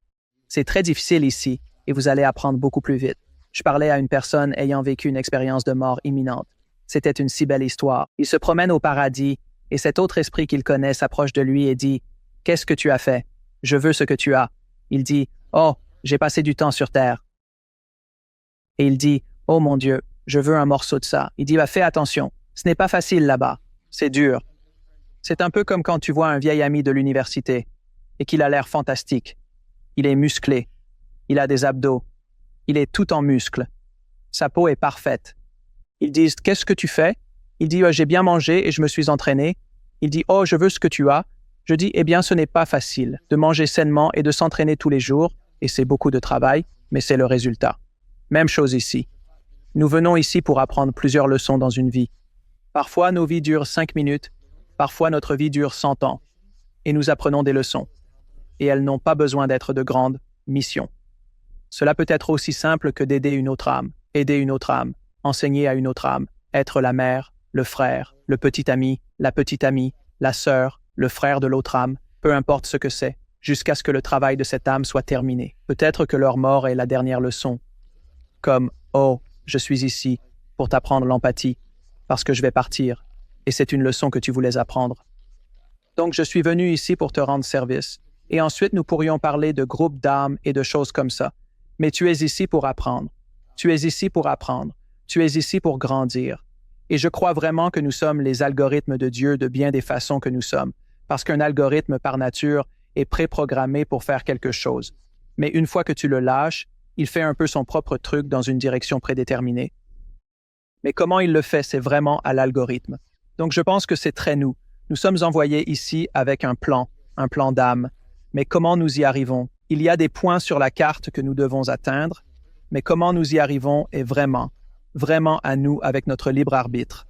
C'est très difficile ici et vous allez apprendre beaucoup plus vite. Je parlais à une personne ayant vécu une expérience de mort imminente. C'était une si belle histoire. Il se promène au paradis et cet autre esprit qu'il connaît s'approche de lui et dit « Qu'est-ce que tu as fait? Je veux ce que tu as. » Il dit « Oh, j'ai passé du temps sur terre. » Et il dit « Oh mon Dieu, je veux un morceau de ça. » Il dit « Fais attention, ce n'est pas facile là-bas. C'est dur. » C'est un peu comme quand tu vois un vieil ami de l'université et qu'il a l'air fantastique. Il est musclé. Il a des abdos. Il est tout en muscles. Sa peau est parfaite. Ils disent « Qu'est-ce que tu fais? » Il dit « J'ai bien mangé et je me suis entraîné. » Il dit « Oh, je veux ce que tu as. » Je dis « Eh bien, ce n'est pas facile de manger sainement et de s'entraîner tous les jours, et c'est beaucoup de travail, mais c'est le résultat. » Même chose ici. Nous venons ici pour apprendre plusieurs leçons dans une vie. Parfois, nos vies durent 5 minutes, parfois notre vie dure 100 ans, et nous apprenons des leçons. Et elles n'ont pas besoin d'être de grandes missions. Cela peut être aussi simple que d'aider une autre âme, enseigner à une autre âme, être la mère, le frère, le petit ami, la sœur, le frère de l'autre âme, peu importe ce que c'est, jusqu'à ce que le travail de cette âme soit terminé. Peut-être que leur mort est la dernière leçon. Comme « Oh, je suis ici pour t'apprendre l'empathie, parce que je vais partir, et c'est une leçon que tu voulais apprendre. » Donc, je suis venu ici pour te rendre service. Et ensuite, nous pourrions parler de groupes d'âmes et de choses comme ça. Mais tu es ici pour apprendre. Tu es ici pour apprendre. Tu es ici pour grandir. Et je crois vraiment que nous sommes les algorithmes de Dieu de bien des façons que nous sommes, parce qu'un algorithme par nature est préprogrammé pour faire quelque chose. Mais une fois que tu le lâches, il fait un peu son propre truc dans une direction prédéterminée. Mais comment il le fait, c'est vraiment à l'algorithme. Donc je pense que c'est très nous. Nous sommes envoyés ici avec un plan d'âme. Mais comment nous y arrivons? Il y a des points sur la carte que nous devons atteindre, mais comment nous y arrivons est vraiment à nous avec notre libre arbitre.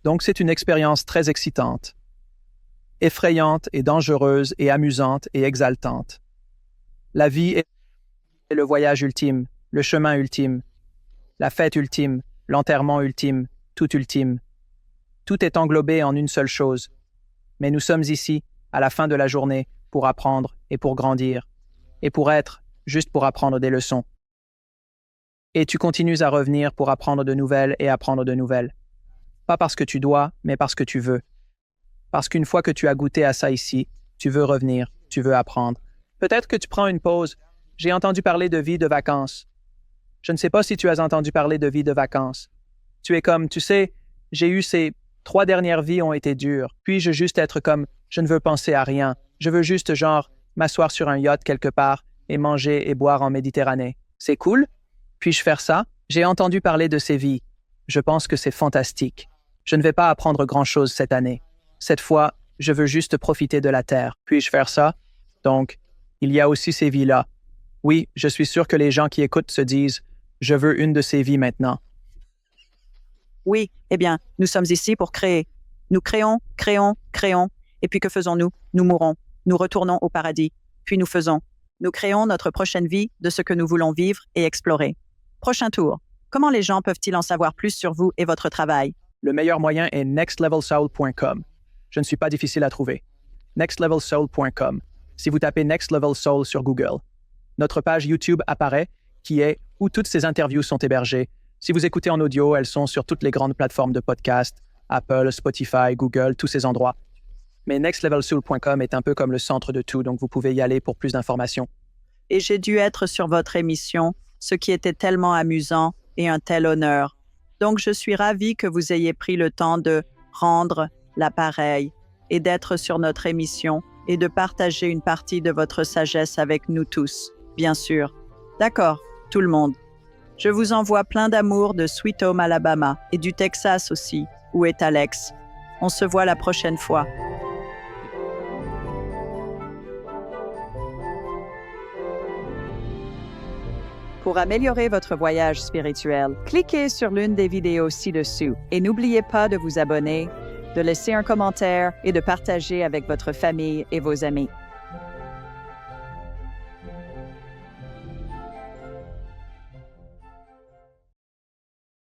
Donc c'est une expérience très excitante, effrayante et dangereuse et amusante et exaltante. La vie est le voyage ultime, le chemin ultime, la fête ultime, l'enterrement ultime, tout ultime. Tout est englobé en une seule chose. Mais nous sommes ici, à la fin de la journée, pour apprendre et pour grandir, et pour être, juste pour apprendre des leçons. Et tu continues à revenir pour apprendre de nouvelles et apprendre de nouvelles. Pas parce que tu dois, mais parce que tu veux. Parce qu'une fois que tu as goûté à ça ici, tu veux revenir, tu veux apprendre. Peut-être que tu prends une pause. J'ai entendu parler de vie de vacances. Je ne sais pas si tu as entendu parler de vie de vacances. Tu es comme, tu sais, j'ai eu ces 3 dernières vies ont été dures. Puis-je juste être comme, je ne veux penser à rien. Je veux juste, genre, m'asseoir sur un yacht quelque part et manger et boire en Méditerranée. C'est cool? Puis-je faire ça? J'ai entendu parler de ces vies. Je pense que c'est fantastique. Je ne vais pas apprendre grand-chose cette année. Cette fois, je veux juste profiter de la terre. Puis-je faire ça? Donc, il y a aussi ces vies-là. Oui, je suis sûr que les gens qui écoutent se disent « Je veux une de ces vies maintenant ». Oui, eh bien, nous sommes ici pour créer. Nous créons. Et puis que faisons-nous? Nous mourons. Nous retournons au paradis. Puis nous faisons. Nous créons notre prochaine vie de ce que nous voulons vivre et explorer. Prochain tour. Comment les gens peuvent-ils en savoir plus sur vous et votre travail? Le meilleur moyen est nextlevelsoul.com. Je ne suis pas difficile à trouver. nextlevelsoul.com. Si vous tapez Next Level Soul sur Google, notre page YouTube apparaît, qui est où toutes ces interviews sont hébergées. Si vous écoutez en audio, elles sont sur toutes les grandes plateformes de podcast, Apple, Spotify, Google, tous ces endroits. Mais nextlevelsoul.com est un peu comme le centre de tout, donc vous pouvez y aller pour plus d'informations. Et j'ai dû être sur votre émission, ce qui était tellement amusant et un tel honneur. Donc je suis ravie que vous ayez pris le temps de rendre l'appareil et d'être sur notre émission et de partager une partie de votre sagesse avec nous tous, bien sûr. D'accord, tout le monde. Je vous envoie plein d'amour de Sweet Home, Alabama et du Texas aussi, où est Alex. On se voit la prochaine fois. Pour améliorer votre voyage spirituel, cliquez sur l'une des vidéos ci-dessous et n'oubliez pas de vous abonner, de laisser un commentaire et de partager avec votre famille et vos amis.